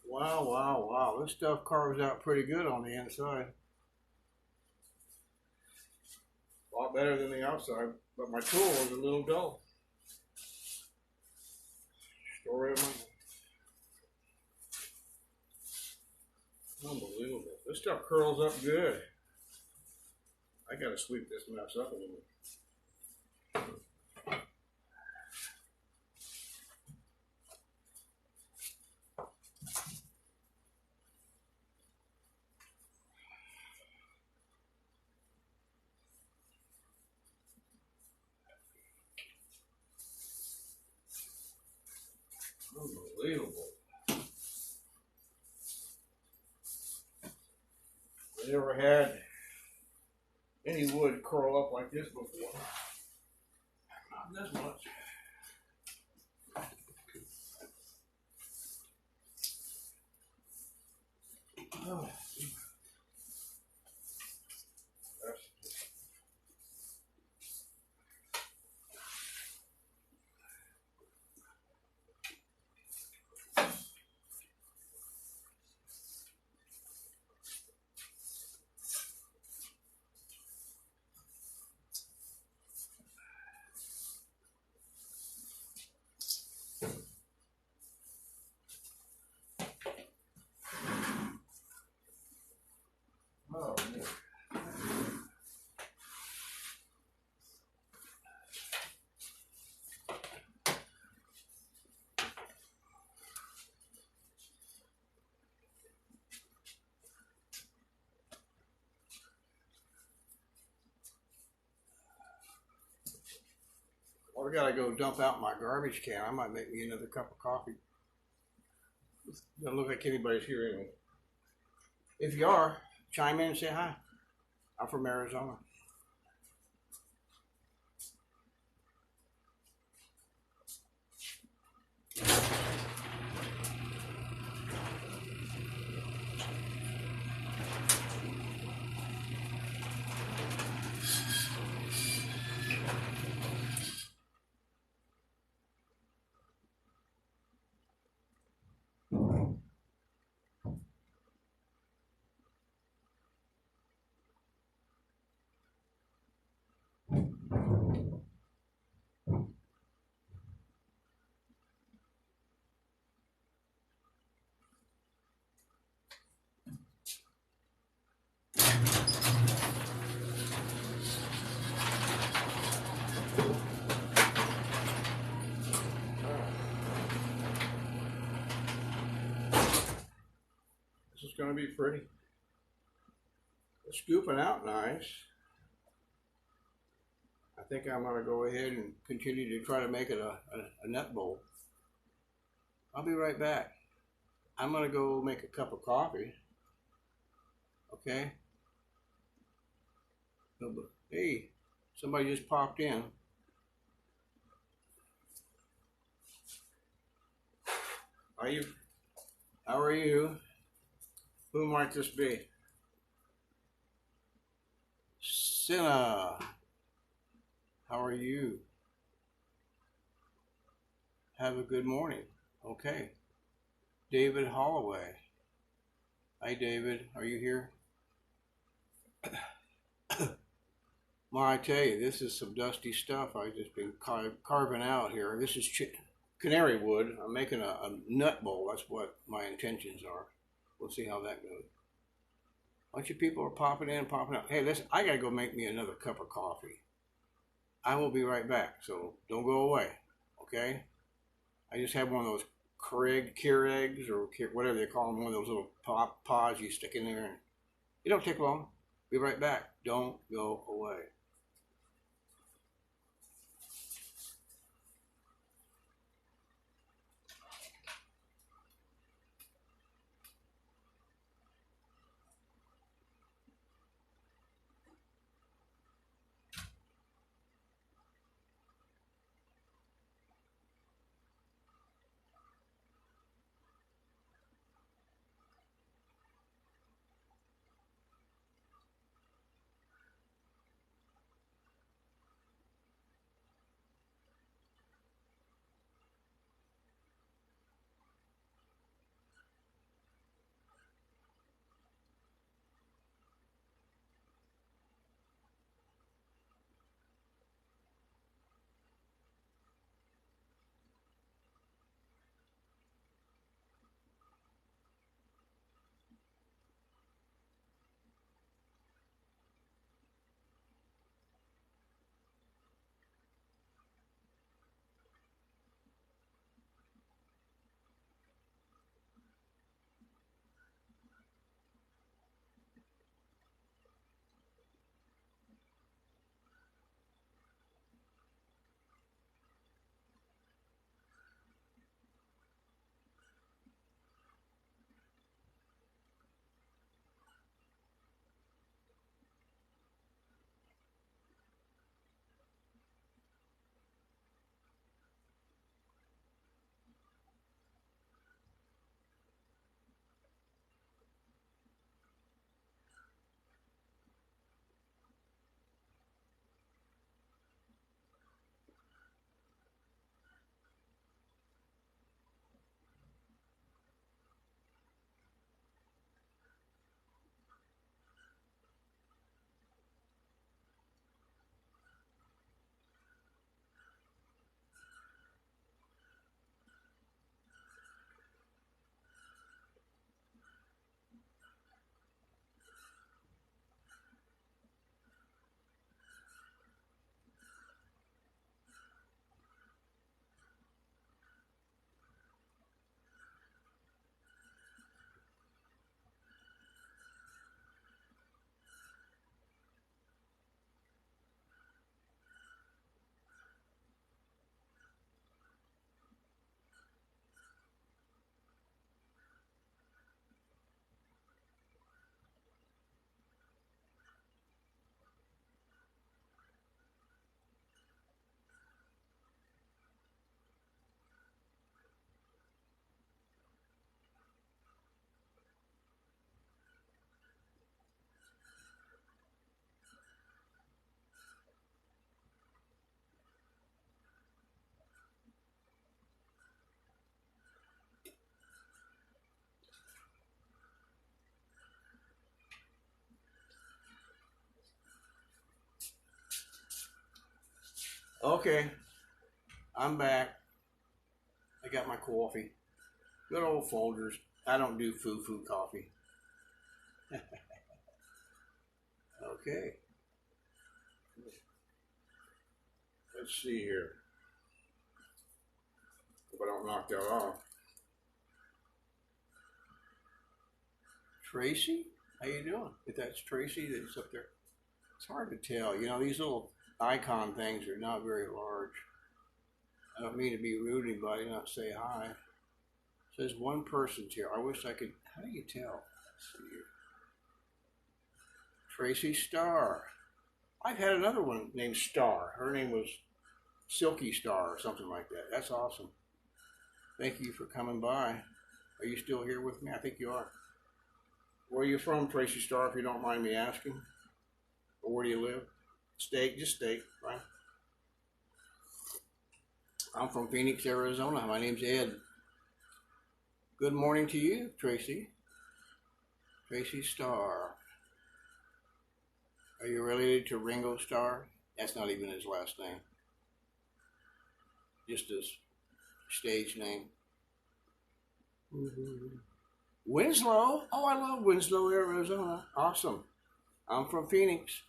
Wow. Wow. This stuff carves out pretty good on the inside. A lot better than the outside, but my tool is a little dull. Story of my Unbelievable. This stuff curls up good. I gotta sweep this mess up a little. Unbelievable. I never had any wood curl up like this before. Not this much. Oh. Oh, man. Well, I gotta go dump out my garbage can. I might make me another cup of coffee. Doesn't look like anybody's here anyway. If you are, chime in and say hi. I'm from Arizona. This is going to be pretty. It's scooping out nice. I think I'm going to go ahead and continue to try to make it a nut bowl. I'll be right back. I'm going to go make a cup of coffee. Okay? Hey, somebody just popped in. Are you? How are you? Who might this be? Cinna. How are you? Have a good morning. Okay. David Holloway. Hi, David. Are you here? Well, I tell you, this is some dusty stuff I've just been carving out here. This is canary wood. I'm making a nut bowl. That's what my intentions are. We'll see how that goes. A bunch of people are popping in, popping out. Hey, listen, I gotta go make me another cup of coffee. I will be right back, so don't go away, okay? I just have one of those Keurigs or whatever they call them, one of those little pods you stick in there. And it don't take long. Be right back. Don't go away. Okay, I'm back. I got my coffee. Good old Folgers. I don't do foo-foo coffee. Okay, let's see here. Hope I don't knock that off. Tracy, how you doing? If that's Tracy that's up there, it's hard to tell. You know, these little icon things are not very large. I don't mean to be rude to anybody, not say hi. It says one person's here. I wish I could. How do you tell? Let's see here. Tracy Starr. I've had another one named Star. Her name was Silky Star or something like that. That's awesome. Thank you for coming by. Are you still here with me? I think you are. Where are you from, Tracy Starr, if you don't mind me asking? Or where do you live? State, just state, right? I'm from Phoenix, Arizona. My name's Ed. Good morning to you, Tracy. Tracy Starr. Are you related to Ringo Starr? That's not even his last name. Just his stage name. Winslow. Oh, I love Winslow, Arizona. Awesome. I'm from Phoenix.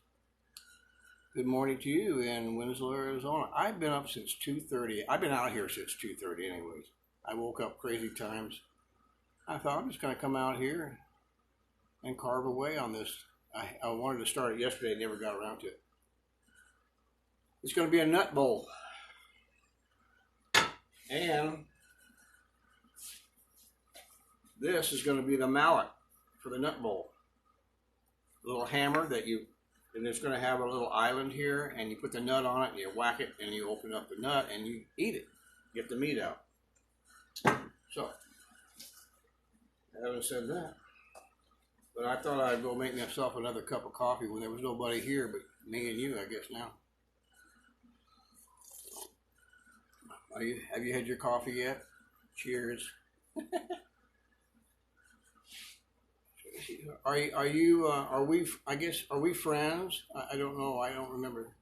Good morning to you in Winslow, Arizona. I've been up since 2:30. I've been out here since 2:30 anyways. I woke up crazy times. I thought I'm just going to come out here and carve away on this. I wanted to start it yesterday, never got around to it. It's going to be a nut bowl. And this is going to be the mallet for the nut bowl. A little hammer that you, and it's going to have a little island here, and you put the nut on it, and you whack it, and you open up the nut, and you eat it. Get the meat out. So, I haven't said that. But I thought I'd go make myself another cup of coffee when there was nobody here but me and you, I guess, now. Have you had your coffee yet? Cheers. Are we friends? I don't know. I don't remember.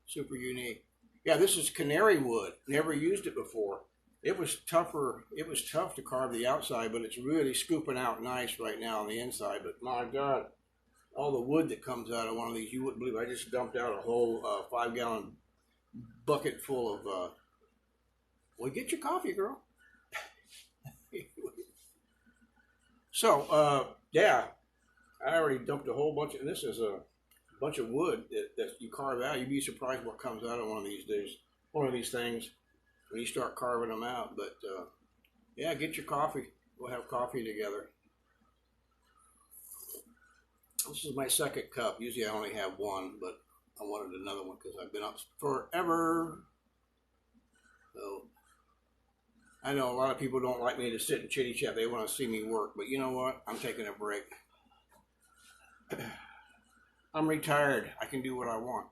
Super unique. Yeah, this is canary wood. Never used it before. It was tougher. It was tough to carve the outside, but it's really scooping out nice right now on the inside. But my God, all the wood that comes out of one of these, you wouldn't believe. I just dumped out a whole 5-gallon bucket full of. Well, get your coffee, girl. So, yeah, I already dumped a whole bunch. And this is a bunch of wood that you carve out. You'd be surprised what comes out of one of these days. One of these things. When you start carving them out. But yeah, get your coffee. We'll have coffee together. This is my second cup. Usually I only have one, but I wanted another one because I've been up forever. So I know a lot of people don't like me to sit and chitty chat. They want to see me work. But you know what? I'm taking a break. I'm retired. I can do what I want.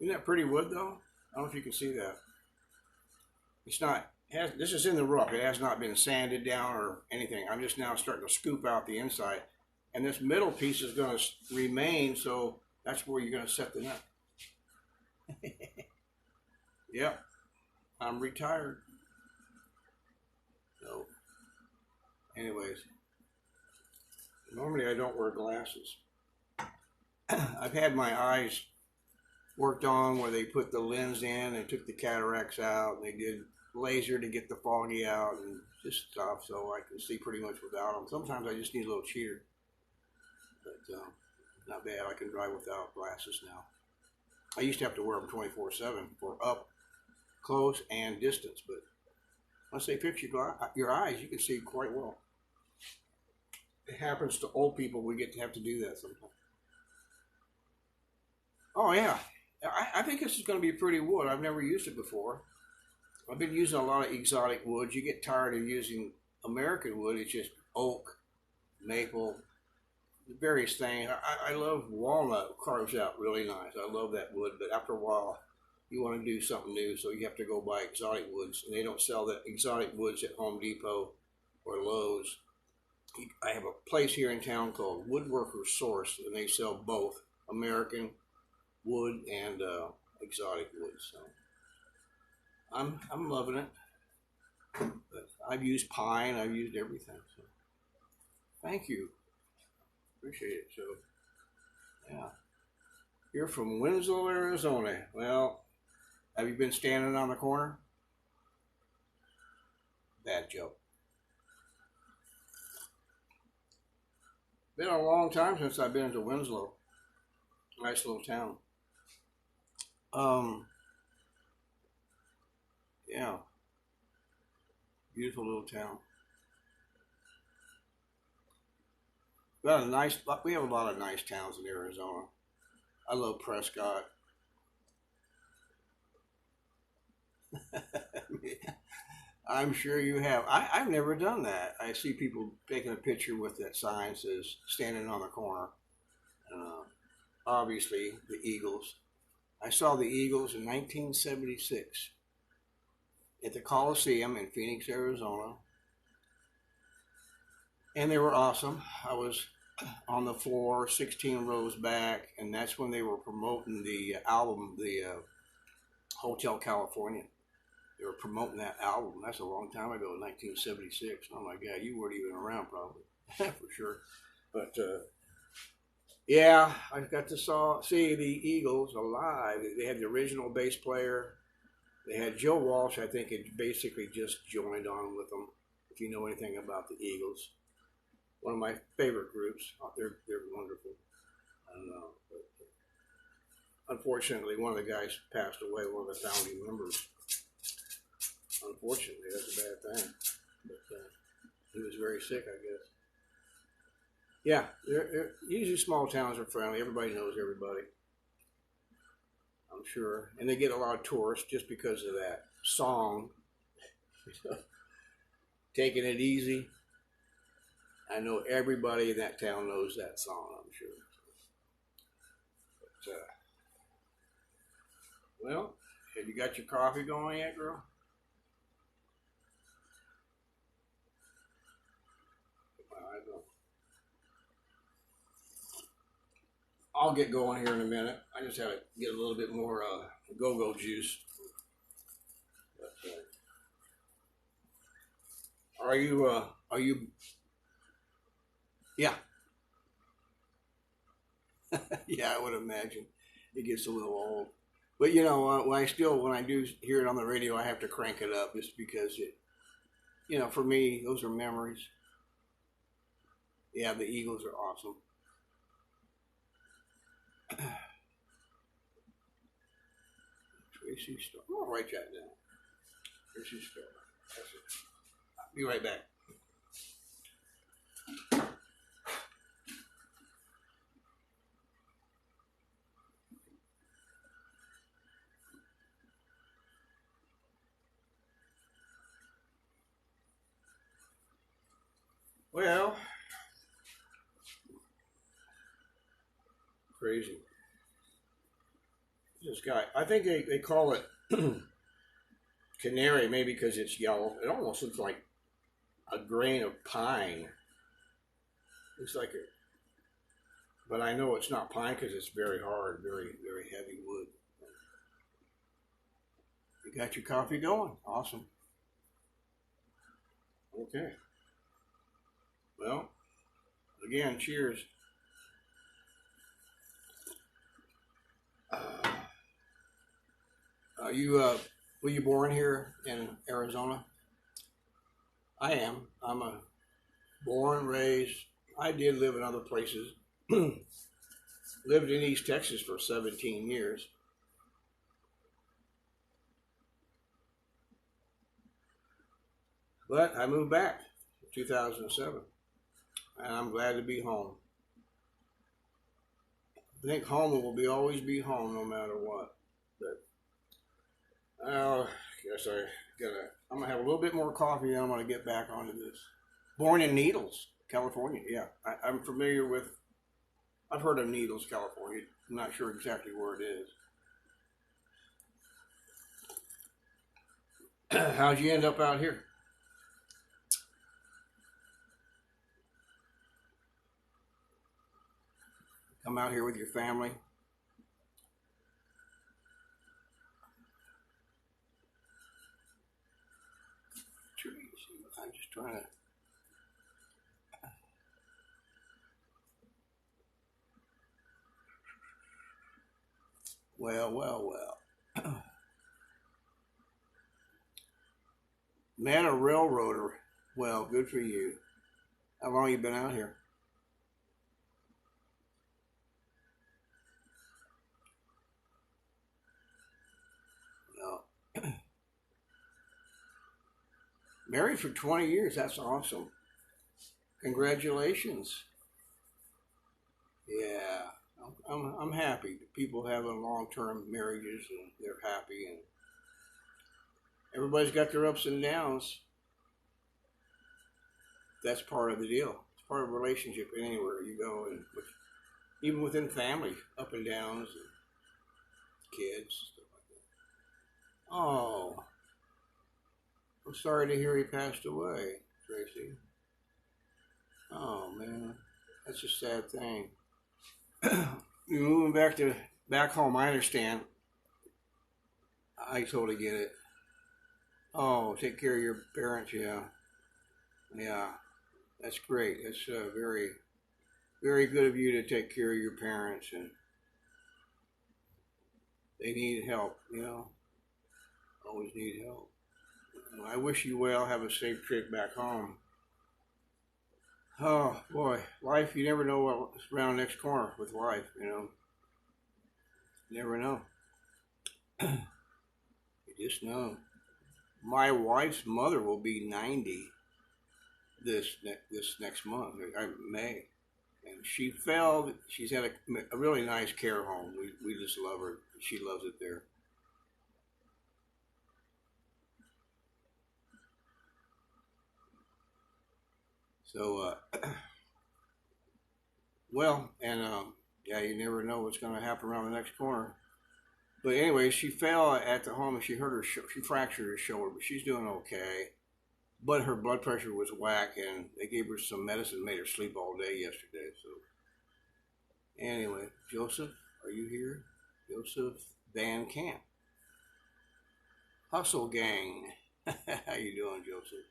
Isn't that pretty wood though? I don't know if you can see that. It's not, this is in the rough. It has not been sanded down or anything. I'm just now starting to scoop out the inside. And this middle piece is going to remain, so that's where you're going to set the nut. Yep, I'm retired. So, anyways, normally I don't wear glasses. I've had my eyes worked on where they put the lens in and took the cataracts out, and they did laser to get the foggy out and just stuff, so I can see pretty much without them. Sometimes I just need a little cheater, but not bad. I can drive without glasses now. I used to have to wear them 24/7 for up close and distance, but once they fix your eyes, you can see quite well. It happens to old people. We get to have to do that sometimes. Oh yeah, I think this is going to be pretty wood. I've never used it before. I've been using a lot of exotic woods. You get tired of using American wood. It's just oak, maple, various things. I love walnut. Carves out really nice. I love that wood. But after a while, you want to do something new, so you have to go buy exotic woods. And they don't sell the exotic woods at Home Depot or Lowe's. I have a place here in town called Woodworker's Source, and they sell both American wood and exotic woods. So I'm loving it. But I've used pine. I've used everything. So thank you. Appreciate it. So yeah, you're from Winslow, Arizona. Well, have you been standing on the corner? Bad joke. Been a long time since I've been to Winslow. Nice little town. Um, yeah, beautiful little town. Got a nice. We have a lot of nice towns in Arizona. I love Prescott. I'm sure you have. I've never done that. I see people taking a picture with that sign that says standing on the corner. Uh, Obviously, the Eagles. I saw the Eagles in 1976 at the Coliseum in Phoenix, Arizona, and they were awesome. I was on the floor, 16 rows back, and that's when they were promoting the album, the Hotel California. They were promoting that album. That's a long time ago, 1976. Oh my God, you weren't even around probably, for sure. But yeah, I got to see the Eagles alive. They had the original bass player. They had Joe Walsh. I think it basically just joined on with them. If you know anything about the Eagles, one of my favorite groups. Oh, they're wonderful. And unfortunately, one of the guys passed away. One of the founding members. Unfortunately, that's a bad thing. But he was very sick, I guess. Yeah, usually small towns are friendly. Everybody knows everybody. I'm sure, and they get a lot of tourists just because of that song, "Taking It Easy." I know everybody in that town knows that song. I'm sure. But, well, have you got your coffee going yet, girl? I don't. I'll get going here in a minute. I just have to get a little bit more go-go juice. But, are you? Are you? Yeah, yeah. I would imagine it gets a little old. But when I do hear it on the radio, I have to crank it up just because for me, those are memories. Yeah, the Eagles are awesome. Tracy Star. I'll write that down. Tracy Star. That's it. I'll be right back. Well, crazy. This guy. I think they call it canary, maybe because it's yellow. It almost looks like a grain of pine. Looks like it, but I know it's not pine because it's very hard, very very heavy wood. You got your coffee going? Awesome. Okay. Well, again, cheers. You were you born here in Arizona? I am. I'm a born, raised. I did live in other places. Lived in East Texas for 17 years, but I moved back in 2007, and I'm glad to be home. I think home will be always be home no matter what. But I guess I'm gonna have a little bit more coffee, and I'm gonna get back onto this. Born in Needles, California. Yeah, I'm familiar with. I've heard of Needles, California. I'm not sure exactly where it is. How'd you end up out here? Come out here with your family? I'm just trying to. Well. Man, a railroader. Well, good for you. How long you been out here? No. Married for 20 years. That's awesome. Congratulations. Yeah. I'm happy. People having long-term marriages and they're happy, and everybody's got their ups and downs. That's part of the deal. It's part of a relationship anywhere you go, and even within family, up and downs, and kids, stuff like that. Oh, I'm sorry to hear he passed away, Tracy. Oh man, that's a sad thing. You're moving back home. I understand. I totally get it. Oh, take care of your parents. Yeah, yeah. That's great. That's very, very good of you to take care of your parents, and they need help. Always need help. I wish you well. Have a safe trip back home. Oh boy, life. You never know what's around next corner with life. You never know. You just know. My wife's mother will be 90 this next month, May, and she fell. She's at a really nice care home. We just love her. She loves it there. So, well, and yeah, you never know what's going to happen around the next corner. But anyway, she fell at the home and she hurt she fractured her shoulder, but she's doing okay. But her blood pressure was whack, and they gave her some medicine, made her sleep all day yesterday. So anyway, Joseph, are you here? Joseph Van Camp, Hustle Gang. How you doing, Joseph?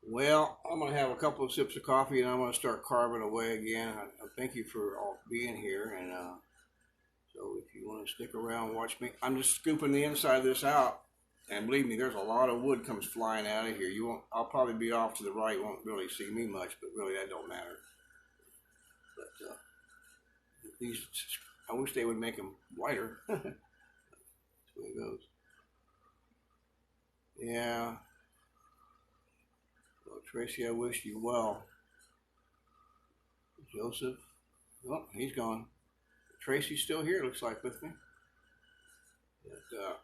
Well, I'm gonna have a couple of sips of coffee, and I'm gonna start carving away again. I thank you for all being here, and so if you want to stick around, watch me. I'm just scooping the inside of this out, and believe me, there's a lot of wood comes flying out of here. You won't. I'll probably be off to the right. Won't really see me much, but really that don't matter. But these, I wish they would make them whiter. That's the way it goes. Yeah. Well, Tracy, I wish you well. Joseph. Oh, he's gone. Tracy's still here. Looks like with me. But,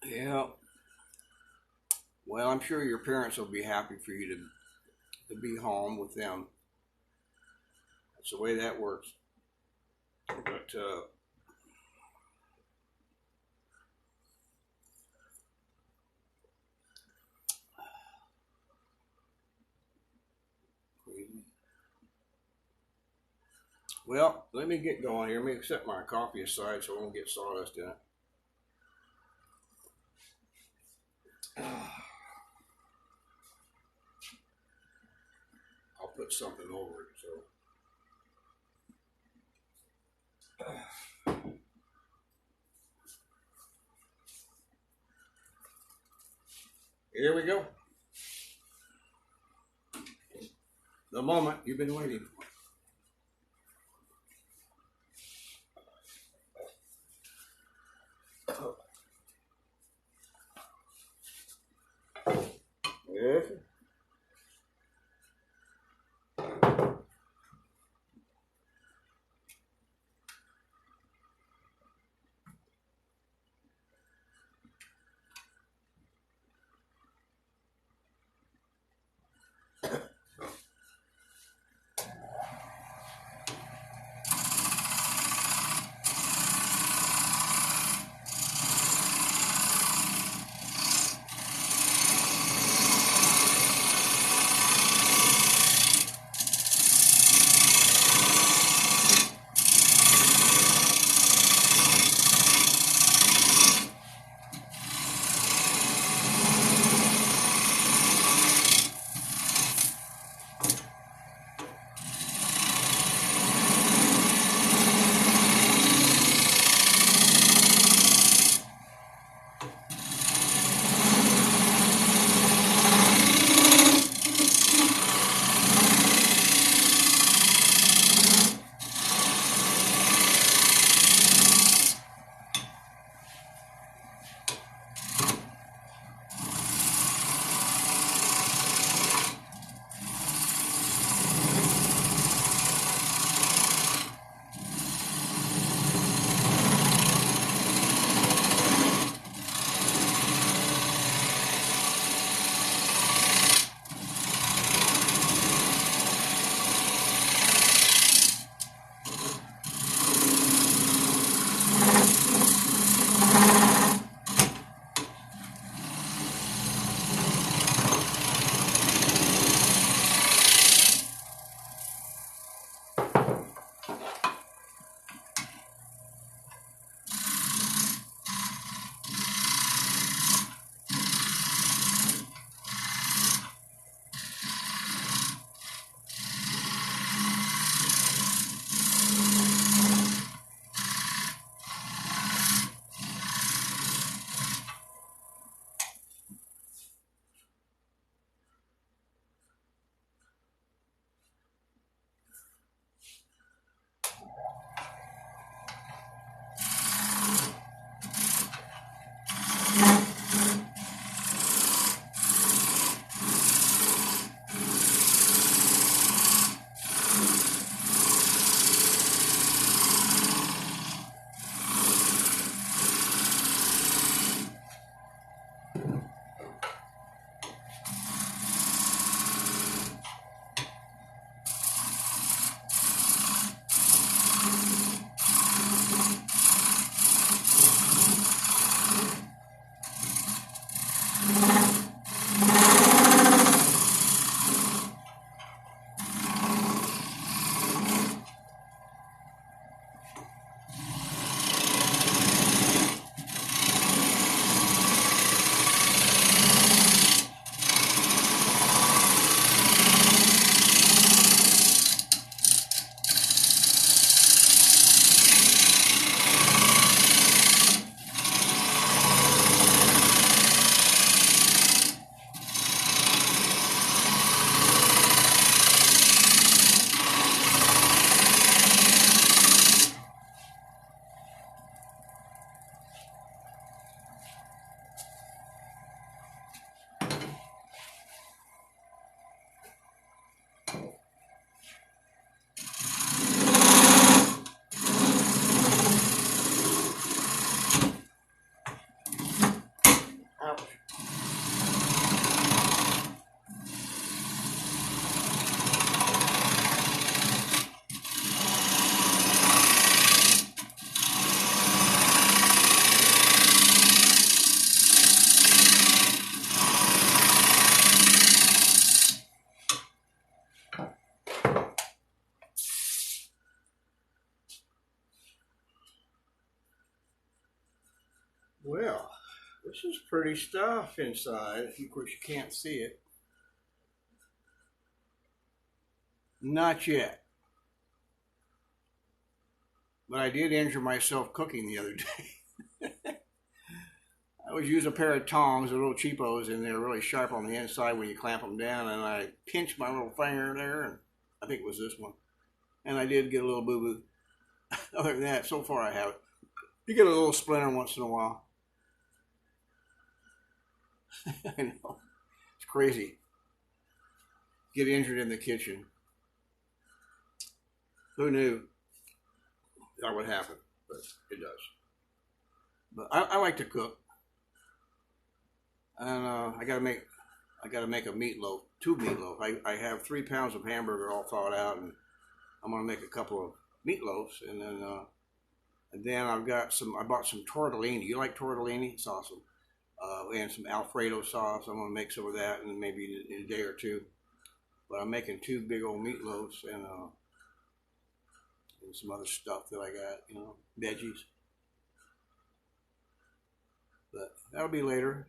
yeah. Well, I'm sure your parents will be happy for you to be home with them. That's the way that works. But well, let me get going here. Let me set my coffee aside so I won't get sawdust in it. I'll put something over it. So here we go. The moment you've been waiting for. Yes. Well, this is pretty stuff inside. Of course, you can't see it. Not yet. But I did injure myself cooking the other day. I was using a pair of tongs, the little cheapos, and they're really sharp on the inside when you clamp them down. And I pinched my little finger there, and I think it was this one. And I did get a little boo boo. Other than that, so far I haven't. You get a little splinter once in a while. I know. It's crazy. Get injured in the kitchen. Who knew that would happen? But it does. But I like to cook, and I gotta make a meatloaf, two meatloaf. I have 3 pounds of hamburger all thawed out, and I'm gonna make a couple of meatloaves, and then I've got some. I bought some tortellini. You like tortellini? It's awesome. And some Alfredo sauce. I'm gonna make some of that, and maybe in a day or two. But I'm making two big old meatloaves and some other stuff that I got, veggies. But that'll be later.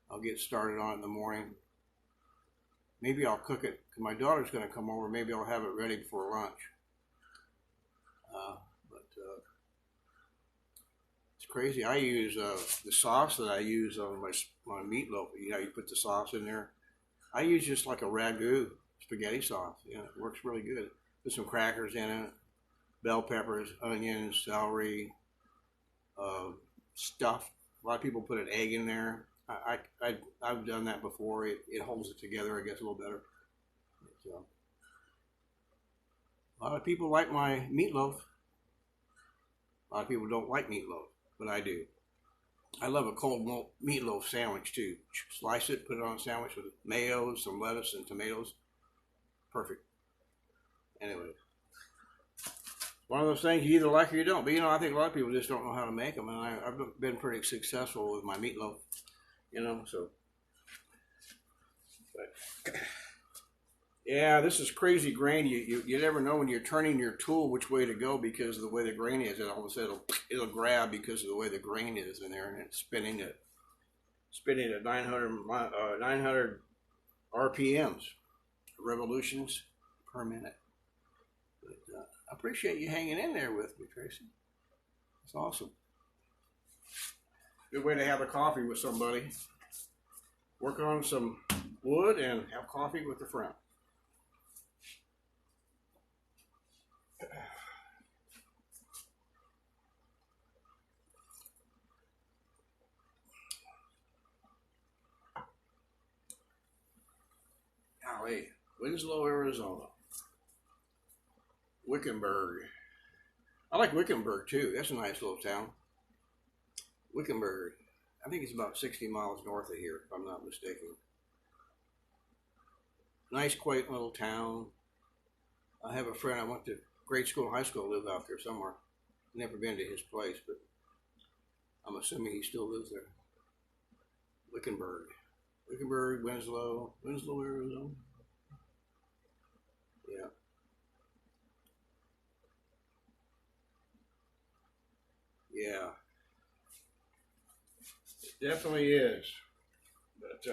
I'll get started on it in the morning. Maybe I'll cook it. 'Cause my daughter's going to come over. Maybe I'll have it ready before lunch. But it's crazy. I use the sauce that I use on my meatloaf. You put the sauce in there. I use just like a ragu spaghetti sauce. It works really good. Put some crackers in it, bell peppers, onions, celery, stuffed. A lot of people put an egg in there. I've done that before. It holds it together, I guess, a little better. So, a lot of people like my meatloaf. A lot of people don't like meatloaf, but I do. I love a cold meatloaf sandwich too. Slice it, put it on a sandwich with mayo, some lettuce, and tomatoes. Perfect. Anyway, one of those things you either like or you don't. But I think a lot of people just don't know how to make them, and I've been pretty successful with my meatloaf. So. But yeah, this is crazy grain. You never know when you're turning your tool which way to go because of the way the grain is, and all of a sudden it'll grab because of the way the grain is in there, and it's spinning at 900 RPMs, revolutions per minute. But I appreciate you hanging in there with me, Tracy. It's awesome. Good way to have a coffee with somebody. Work on some wood and have coffee with a friend. Golly, Winslow, Arizona. Wickenburg. I like Wickenburg too. That's a nice little town. Wickenburg. I think it's about 60 miles north of here, if I'm not mistaken. Nice, quaint little town. I have a friend I went to grade school and high school live out there somewhere. Never been to his place, but I'm assuming he still lives there. Wickenburg. Wickenburg, Winslow, Arizona. Yeah. Yeah. It definitely is. But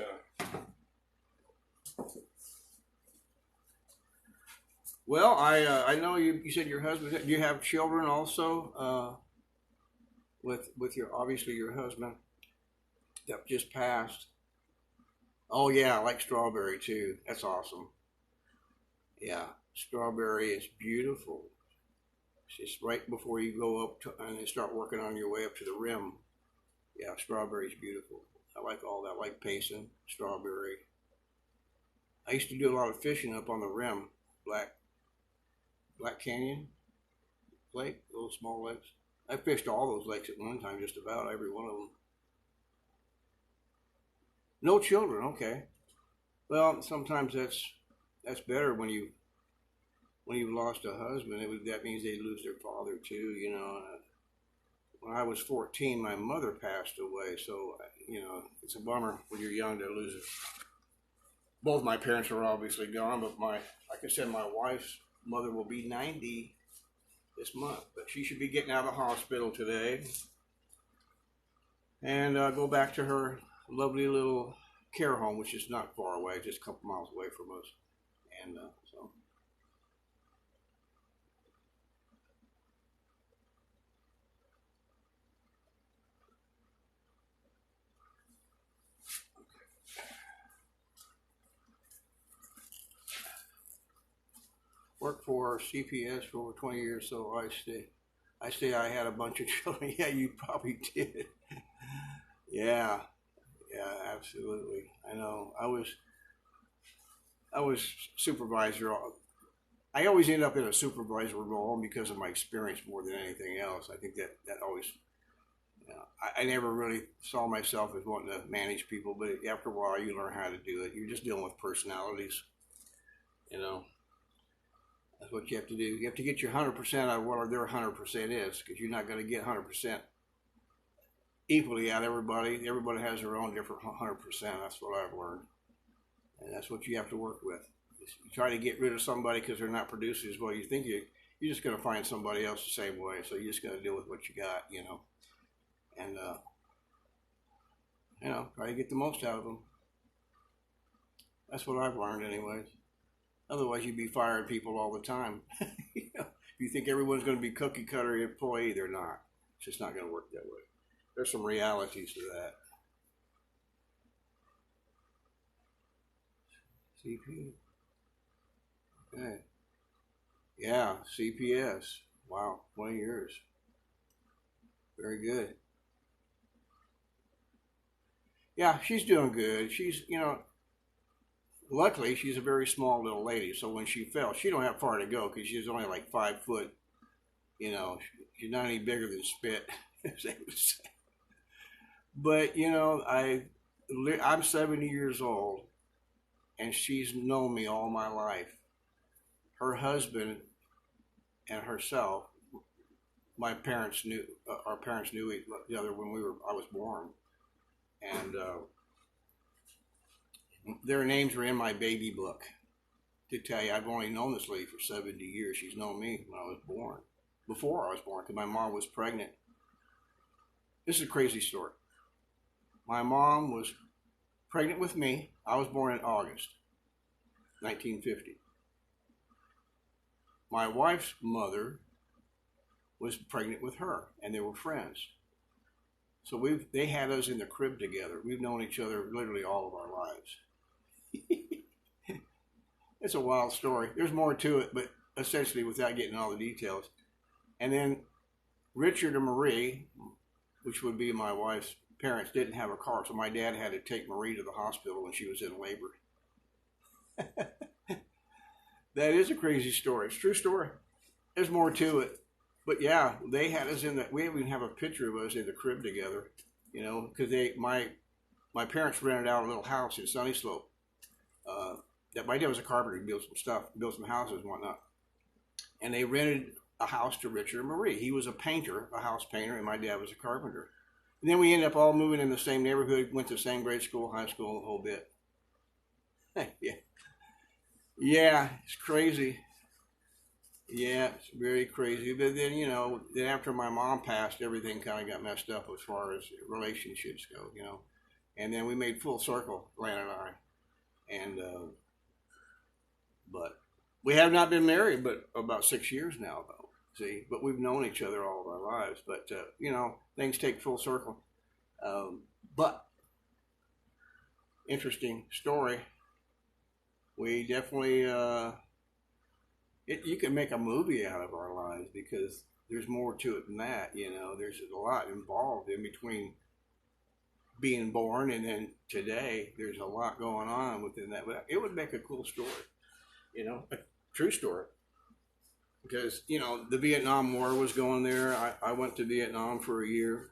well, I know you said your husband. Do you have children also? With your obviously your husband that just passed. Oh yeah, I like strawberry too. That's awesome. Yeah, strawberry is beautiful. It's just right before you go up to, and you start working on your way up to the rim. Yeah, strawberry's beautiful. I like all that. I like payson, strawberry. I used to do a lot of fishing up on the rim, Black Black Canyon Lake, those small lakes. I fished all those lakes at one time, just about every one of them. No children, okay. Well, sometimes that's better when you've lost a husband. That means they lose their father too, When I was 14, my mother passed away, so it's a bummer when you're young to lose it. Both my parents are obviously gone, but like I said, my wife's mother will be 90 this month. But she should be getting out of the hospital today and go back to her lovely little care home, which is not far away, just a couple miles away from us. And so worked for CPS for over 20 years, so I had a bunch of children. Yeah, you probably did. Yeah, yeah, absolutely. I know. I was supervisor. I always end up in a supervisor role because of my experience more than anything else. I think that always, you know, I never really saw myself as wanting to manage people, but after a while you learn how to do it. You're just dealing with personalities, you know. That's what you have to do. You have to get your 100% out of what their 100% is, because you're not going to get 100% equally out of everybody. Everybody has their own different 100%. That's what I've learned, and that's what you have to work with. You try to get rid of somebody because they're not producing as well. You're just going to find somebody else the same way. So you just got to deal with what you got, you know, and try to get the most out of them. That's what I've learned, anyways. Otherwise, you'd be firing people all the time. You know, if you think everyone's going to be cookie cutter employee, they're not. It's just not going to work that way. There's some realities to that. CP. Okay. Yeah, CPS. Wow, 20 years. Very good. Yeah, she's doing good. Luckily, she's a very small little lady. So when she fell, she don't have far to go because she's only like 5 foot. You know, she's not any bigger than spit, as they would say. But I'm 70 years old, and she's known me all my life. Her husband and herself, my parents knew. Our parents knew each other when I was born, and their names were in my baby book. To tell you, I've only known this lady for 70 years. She's known me when I was born, before I was born, because my mom was pregnant. This is a crazy story. My mom was pregnant with me. I was born in August 1950. My wife's mother was pregnant with her, and they were friends. So they had us in the crib together. We've known each other literally all of our lives. It's a wild story. There's more to it, but essentially, without getting all the details. And then Richard and Marie, which would be my wife's parents, didn't have a car, so my dad had to take Marie to the hospital when she was in labor. That is a crazy story. It's a true story. There's more to it. But yeah, they had us in that. We even have a picture of us in the crib together, because my parents rented out a little house in Sunny Slope. That my dad was a carpenter. He built some stuff, built some houses and whatnot. And they rented a house to Richard and Marie. He was a painter, a house painter, and my dad was a carpenter. And then we ended up all moving in the same neighborhood, went to the same grade school, high school, the whole bit. Yeah, yeah, it's crazy. Yeah, it's very crazy. But then, then after my mom passed, everything kind of got messed up as far as relationships go. And then we made full circle, Lan and I. And, but we have not been married, but about 6 years now, though. See, but we've known each other all of our lives. But, things take full circle. But, interesting story. We definitely, you can make a movie out of our lives because there's more to it than that. There's a lot involved in between being born and then today. There's a lot going on within that. But it would make a cool story, a true story. Because, the Vietnam War was going there. I went to Vietnam for a year.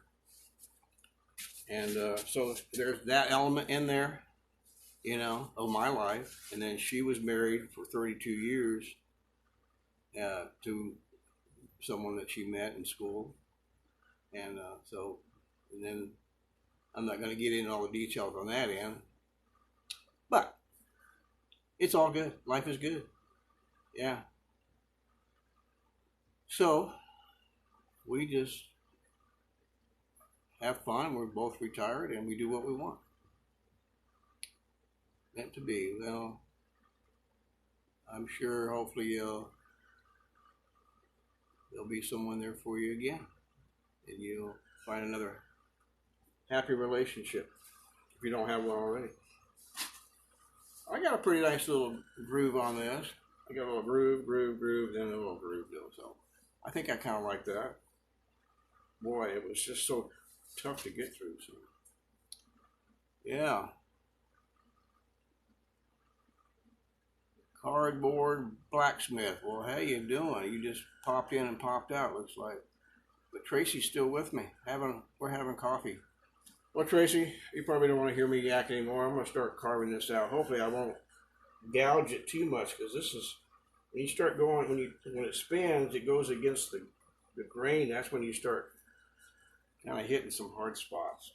And so there's that element in there, of my life. And then she was married for 32 years to someone that she met in school. And and then I'm not going to get into all the details on that end. But it's all good. Life is good. Yeah. So we just have fun. We're both retired and we do what we want. Meant to be. Well, I'm sure hopefully there'll be someone there for you again and you'll find another happy relationship if you don't have one already. I got a pretty nice little groove on this. I got a little groove, then a little groove deal. So I think I kind of like that. Boy, it was just so tough to get through. So yeah. Cardboard blacksmith. Well, how you doing? You just popped in and popped out, looks like. But Tracy's still with me. We're having coffee. Well, Tracy, you probably don't want to hear me yak anymore. I'm going to start carving this out. Hopefully I won't gouge it too much, because this is, when you start going, when it spins, it goes against the grain. That's when you start kind of hitting some hard spots.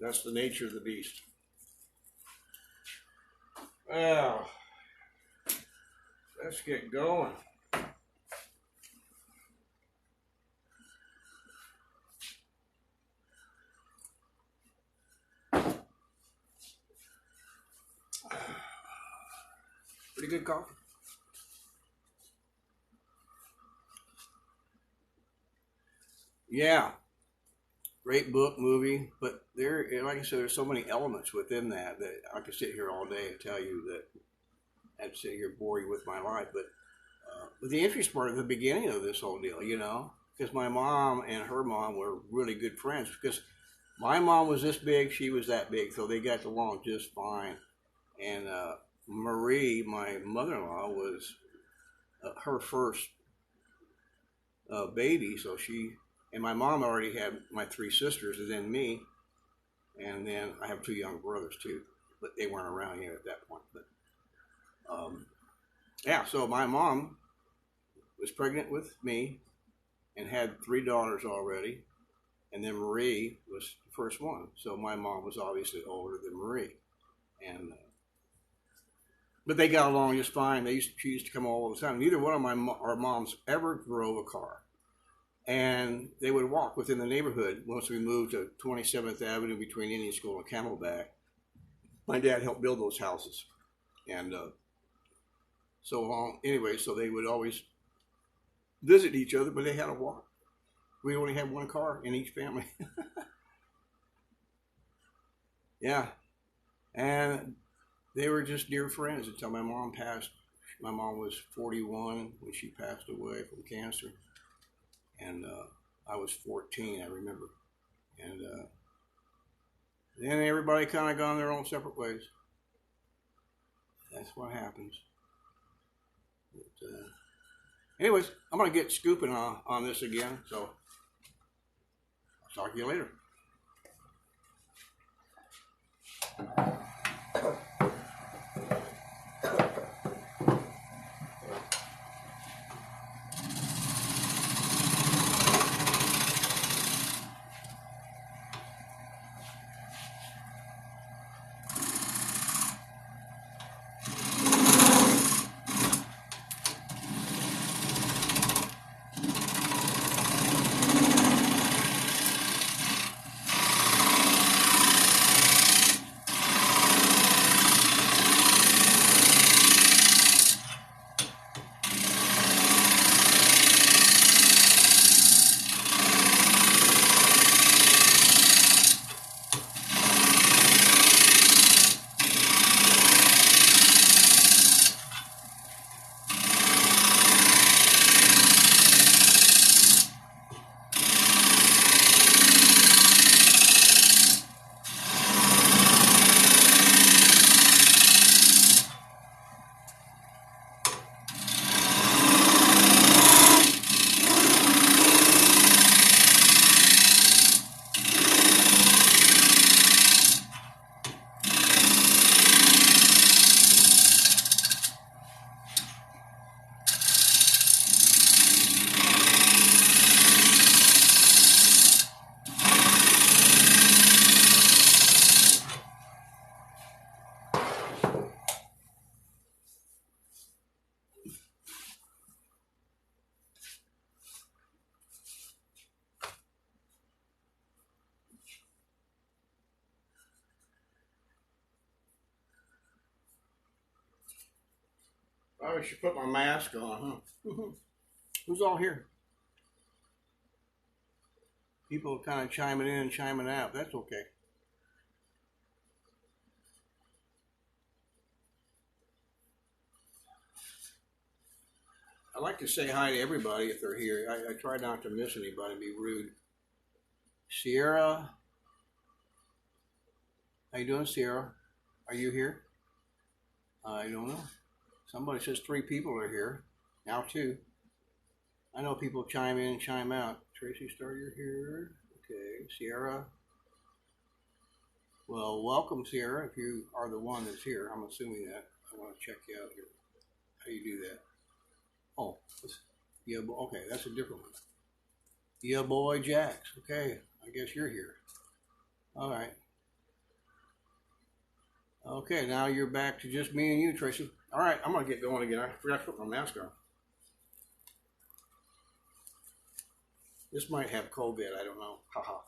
That's the nature of the beast. Well, let's get going. Pretty good coffee. Yeah, great book, movie, but there, like I said, there's so many elements within that I could sit here all day and tell you that I'd sit here bore you with my life. But the interesting part of the beginning of this whole deal, because my mom and her mom were really good friends. Because my mom was this big, she was that big, so they got along just fine. And Marie, my mother-in-law, was her first baby, so and my mom already had my three sisters and then me, and then I have two young brothers too, but they weren't around yet at that point. But yeah, so my mom was pregnant with me and had three daughters already, and then Marie was the first one. So my mom was obviously older than Marie, and but they got along just fine. She used to come all the time. Neither one of our moms ever drove a car. And they would walk within the neighborhood. Once we moved to 27th Avenue between Indian School and Camelback, my dad helped build those houses. And so they would always visit each other, but they had to walk. We only had one car in each family. Yeah. And they were just dear friends until my mom passed. My mom was 41 when she passed away from cancer. And I was 14, I remember. And then everybody kind of gone their own separate ways. That's what happens. But, anyways, I'm going to get scooping on this again. So I'll talk to you later. Probably should put my mask on, huh? Who's all here? People kind of chiming in and chiming out. That's okay. I like to say hi to everybody if they're here. I try not to miss anybody, be rude. Sierra, how you doing, Sierra? Are you here? I don't know. Somebody says 3 people are here. Now 2. I know people chime in and chime out. Tracy Star, you're here. Okay, Sierra. Well, welcome, Sierra, if you are the one that's here. I'm assuming that. I want to check you out here. How you do that? Oh, yeah, okay, that's a different one. Yeah, boy, Jax. Okay, I guess you're here. All right. Okay, now you're back to just me and you, Tracy. All right, I'm gonna get going again. I forgot to put my mask on. This might have COVID. I don't know. Haha.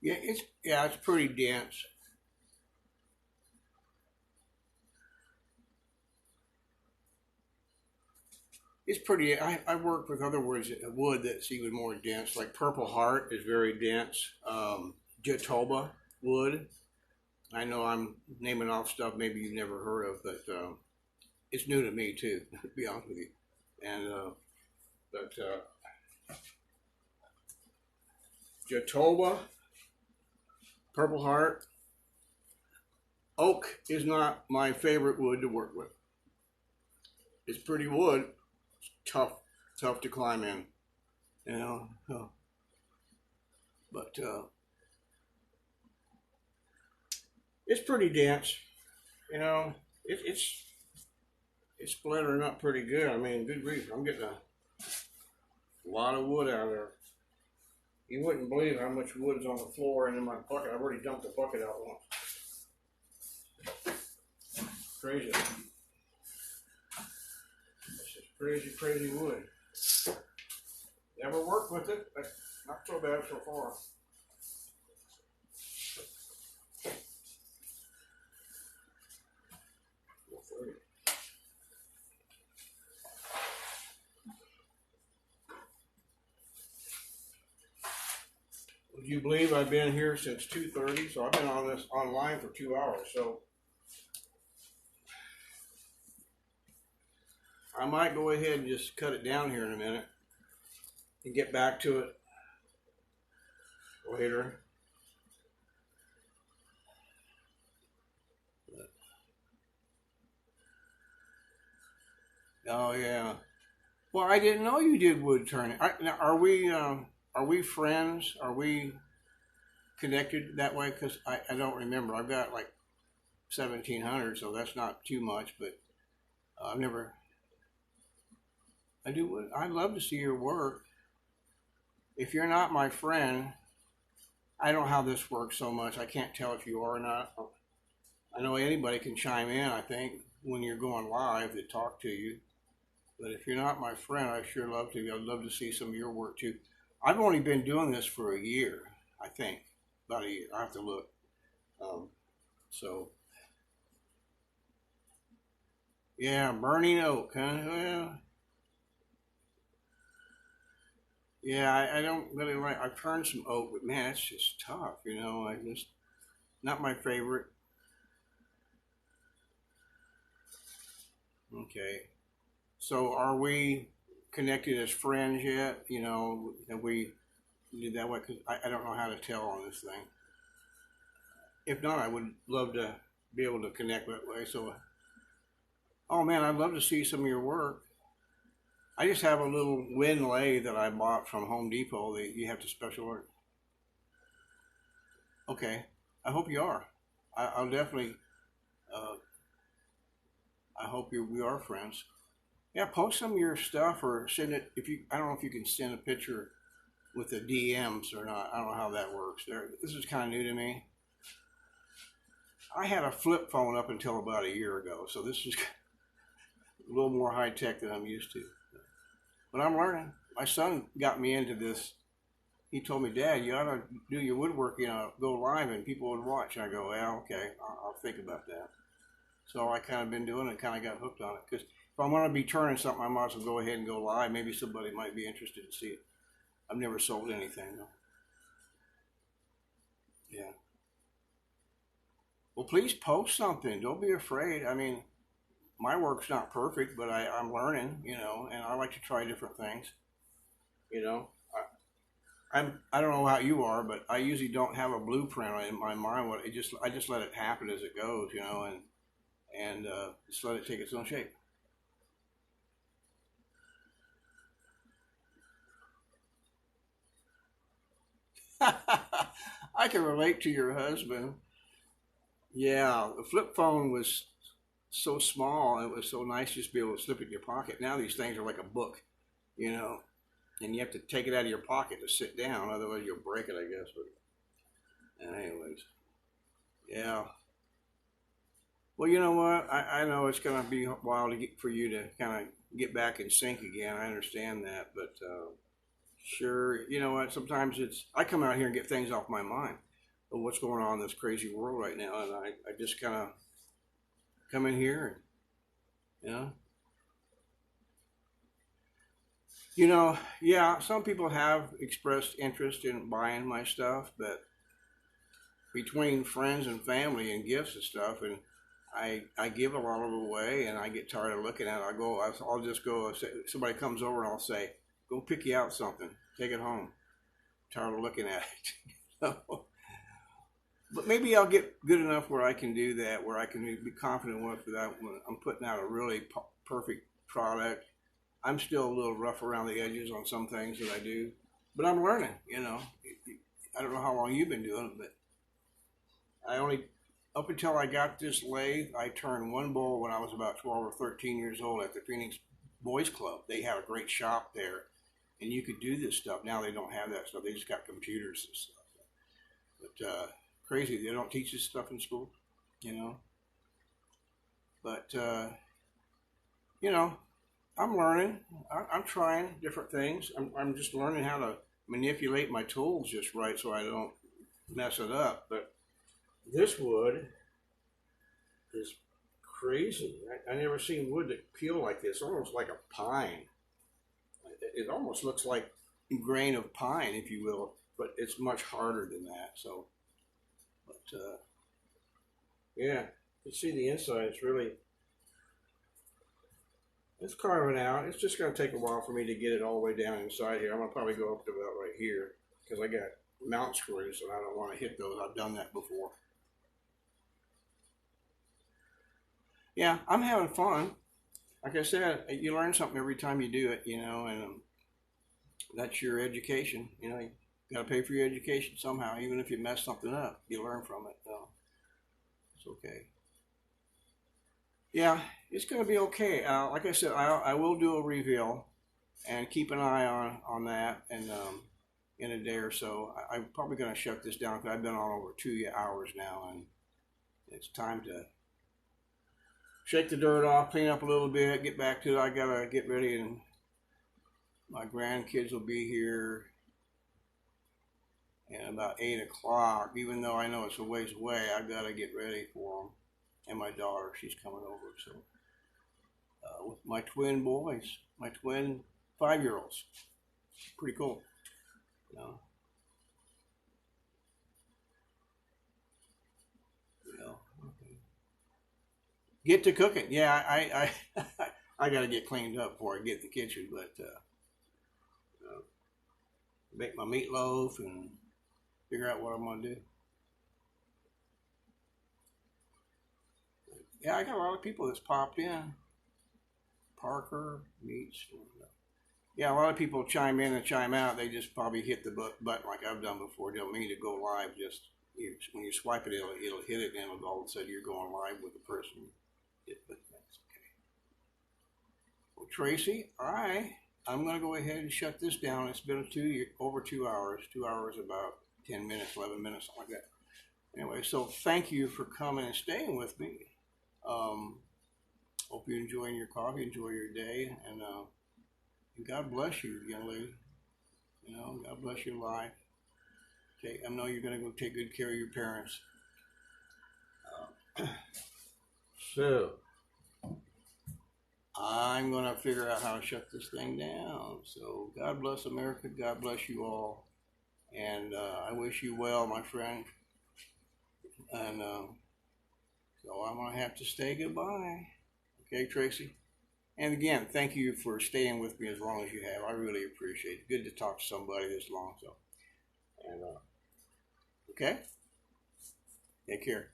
It's pretty dense. It's pretty. I worked with other woods, wood that's even more dense. Like Purple Heart is very dense. Jatoba wood. I know I'm naming off stuff maybe you've never heard of, but it's new to me too. To be honest with you. And but Jatoba, Purple Heart, oak is not my favorite wood to work with. It's pretty wood. It's tough to climb in. You know, but it's pretty dense. You know, it's splintering up pretty good. I mean, good grief, I'm getting a lot of wood out of there. You wouldn't believe how much wood is on the floor and in my bucket. I've already dumped the bucket out once. Crazy. This is crazy wood. Never worked with it, but not so bad so far. Would you believe I've been here since 2:30? So I've been on this online for 2 hours. So I might go ahead and just cut it down here in a minute and get back to it later. Oh yeah. Well, I didn't know you did wood turning. Now, are we friends? Are we connected that way? Because I don't remember. I've got like 1,700, so that's not too much. But I've never. I do. I'd love to see your work. If you're not my friend, I don't know how this works so much. I can't tell if you are or not. I know anybody can chime in. I think when you're going live to talk to you. But if you're not my friend, I sure love to. I'd love to see some of your work too. I've only been doing this for a year, I think, about a year. I have to look. Um, so yeah, burning oak, huh? Well, yeah, I don't really like. I've turned some oak, but man, it's just tough. I just not my favorite. Okay, so are we connected as friends yet? Have we did that way? Because I don't know how to tell on this thing. If not, I would love to be able to connect that way. So, oh man, I'd love to see some of your work. I just have a little wind lathe that I bought from Home Depot that you have to special order. Okay, I hope you are. I'll definitely. Uh, I hope we are friends. Yeah, post some of your stuff or send it if you. I don't know if you can send a picture with the DMs or not. I don't know how that works. This is kind of new to me. I had a flip phone up until about a year ago, so this is a little more high tech than I'm used to. But I'm learning. My son got me into this. He told me, Dad, you ought to do your woodworking, go live and people would watch. I go, yeah, okay, I'll think about that. So I kind of been doing it, kind of got hooked on it. Because if I'm going to be turning something, I might as well go ahead and go live. Maybe somebody might be interested to see it. I've never sold anything, though. Yeah. Well, please post something. Don't be afraid. I mean, my work's not perfect, but I'm learning, and I like to try different things. You know, I don't know how you are, but I usually don't have a blueprint in my mind. I just let it happen as it goes, and just let it take its own shape. I can relate to your husband. Yeah, the flip phone was so small. It was so nice just to be able to slip it in your pocket. Now these things are like a book, you know, and you have to take it out of your pocket to sit down. Otherwise, you'll break it, I guess. But anyways, yeah. Well, you know what? I know it's going to be a while for you to kind of get back in sync again. I understand that, but sure, you know what? Sometimes I come out here and get things off my mind of what's going on in this crazy world right now, and I just kind of come in here and yeah. Some people have expressed interest in buying my stuff, but between friends and family and gifts and stuff, and I give a lot of it away, and I get tired of looking at it. I'll just go. Somebody comes over, and I'll say, "Go pick you out something. Take it home." Tired of looking at it. So, but maybe I'll get good enough where I can do that, where I can be confident enough that when I'm putting out a really perfect product. I'm still a little rough around the edges on some things that I do, but I'm learning. I don't know how long you've been doing it, but I only up until I got this lathe, I turned one bowl when I was about 12 or 13 years old at the Phoenix Boys Club. They have a great shop there, and you could do this stuff. Now they don't have that stuff. They just got computers and stuff. But crazy, they don't teach this stuff in school, you know. But you know, I'm learning. I'm trying different things. I'm just learning how to manipulate my tools just right so I don't mess it up. But this wood is crazy. I never seen wood that peel like this. Almost like a pine. It almost looks like a grain of pine, if you will. but it's much harder than that. So, but yeah, you see the inside. It's carving out. It's just gonna take a while for me to get it all the way down inside here. I'm gonna probably go up to about right here because I got mount screws and I don't want to hit those. I've done that before. Yeah, I'm having fun. Like I said, you learn something every time you do it, and that's your education. You got to pay for your education somehow, even if you mess something up, you learn from it. So it's okay. Yeah, it's gonna be okay. Like I said, I will do a reveal and keep an eye on that, and in a day or so, I'm probably gonna shut this down because I've been on over 2 hours now, and it's time to shake the dirt off, clean up a little bit, get back to it. I gotta get ready, and my grandkids will be here at about 8 o'clock. Even though I know it's a ways away, I gotta get ready for them. And my daughter, she's coming over. So with my twin boys, my twin 5-year-olds, pretty cool. You know, you know. Get to cooking. Yeah, I got to get cleaned up before I get in the kitchen, but uh, make my meatloaf and figure out what I'm gonna do. Yeah, I got a lot of people that's popped in. Parker meets. Yeah, a lot of people chime in and chime out. They just probably hit the button like I've done before. They don't mean to go live. Just when you swipe it, it'll hit it, and all of a sudden you're going live with the person. But that's okay. Well, Tracy, all right. I'm gonna go ahead and shut this down. It's been over 2 hours. 2 hours about 10 minutes, 11 minutes, something like that. Anyway, so thank you for coming and staying with me. Um, Hope you're enjoying your coffee, enjoy your day, and God bless you, young lady. God bless your life. I know you're going to go take good care of your parents. So, I'm going to figure out how to shut this thing down. So, God bless America. God bless you all. And I wish you well, my friend. And so I'm going to have to say goodbye. Okay, Tracy? And again, thank you for staying with me as long as you have. I really appreciate it. Good to talk to somebody this long. So, and okay, take care.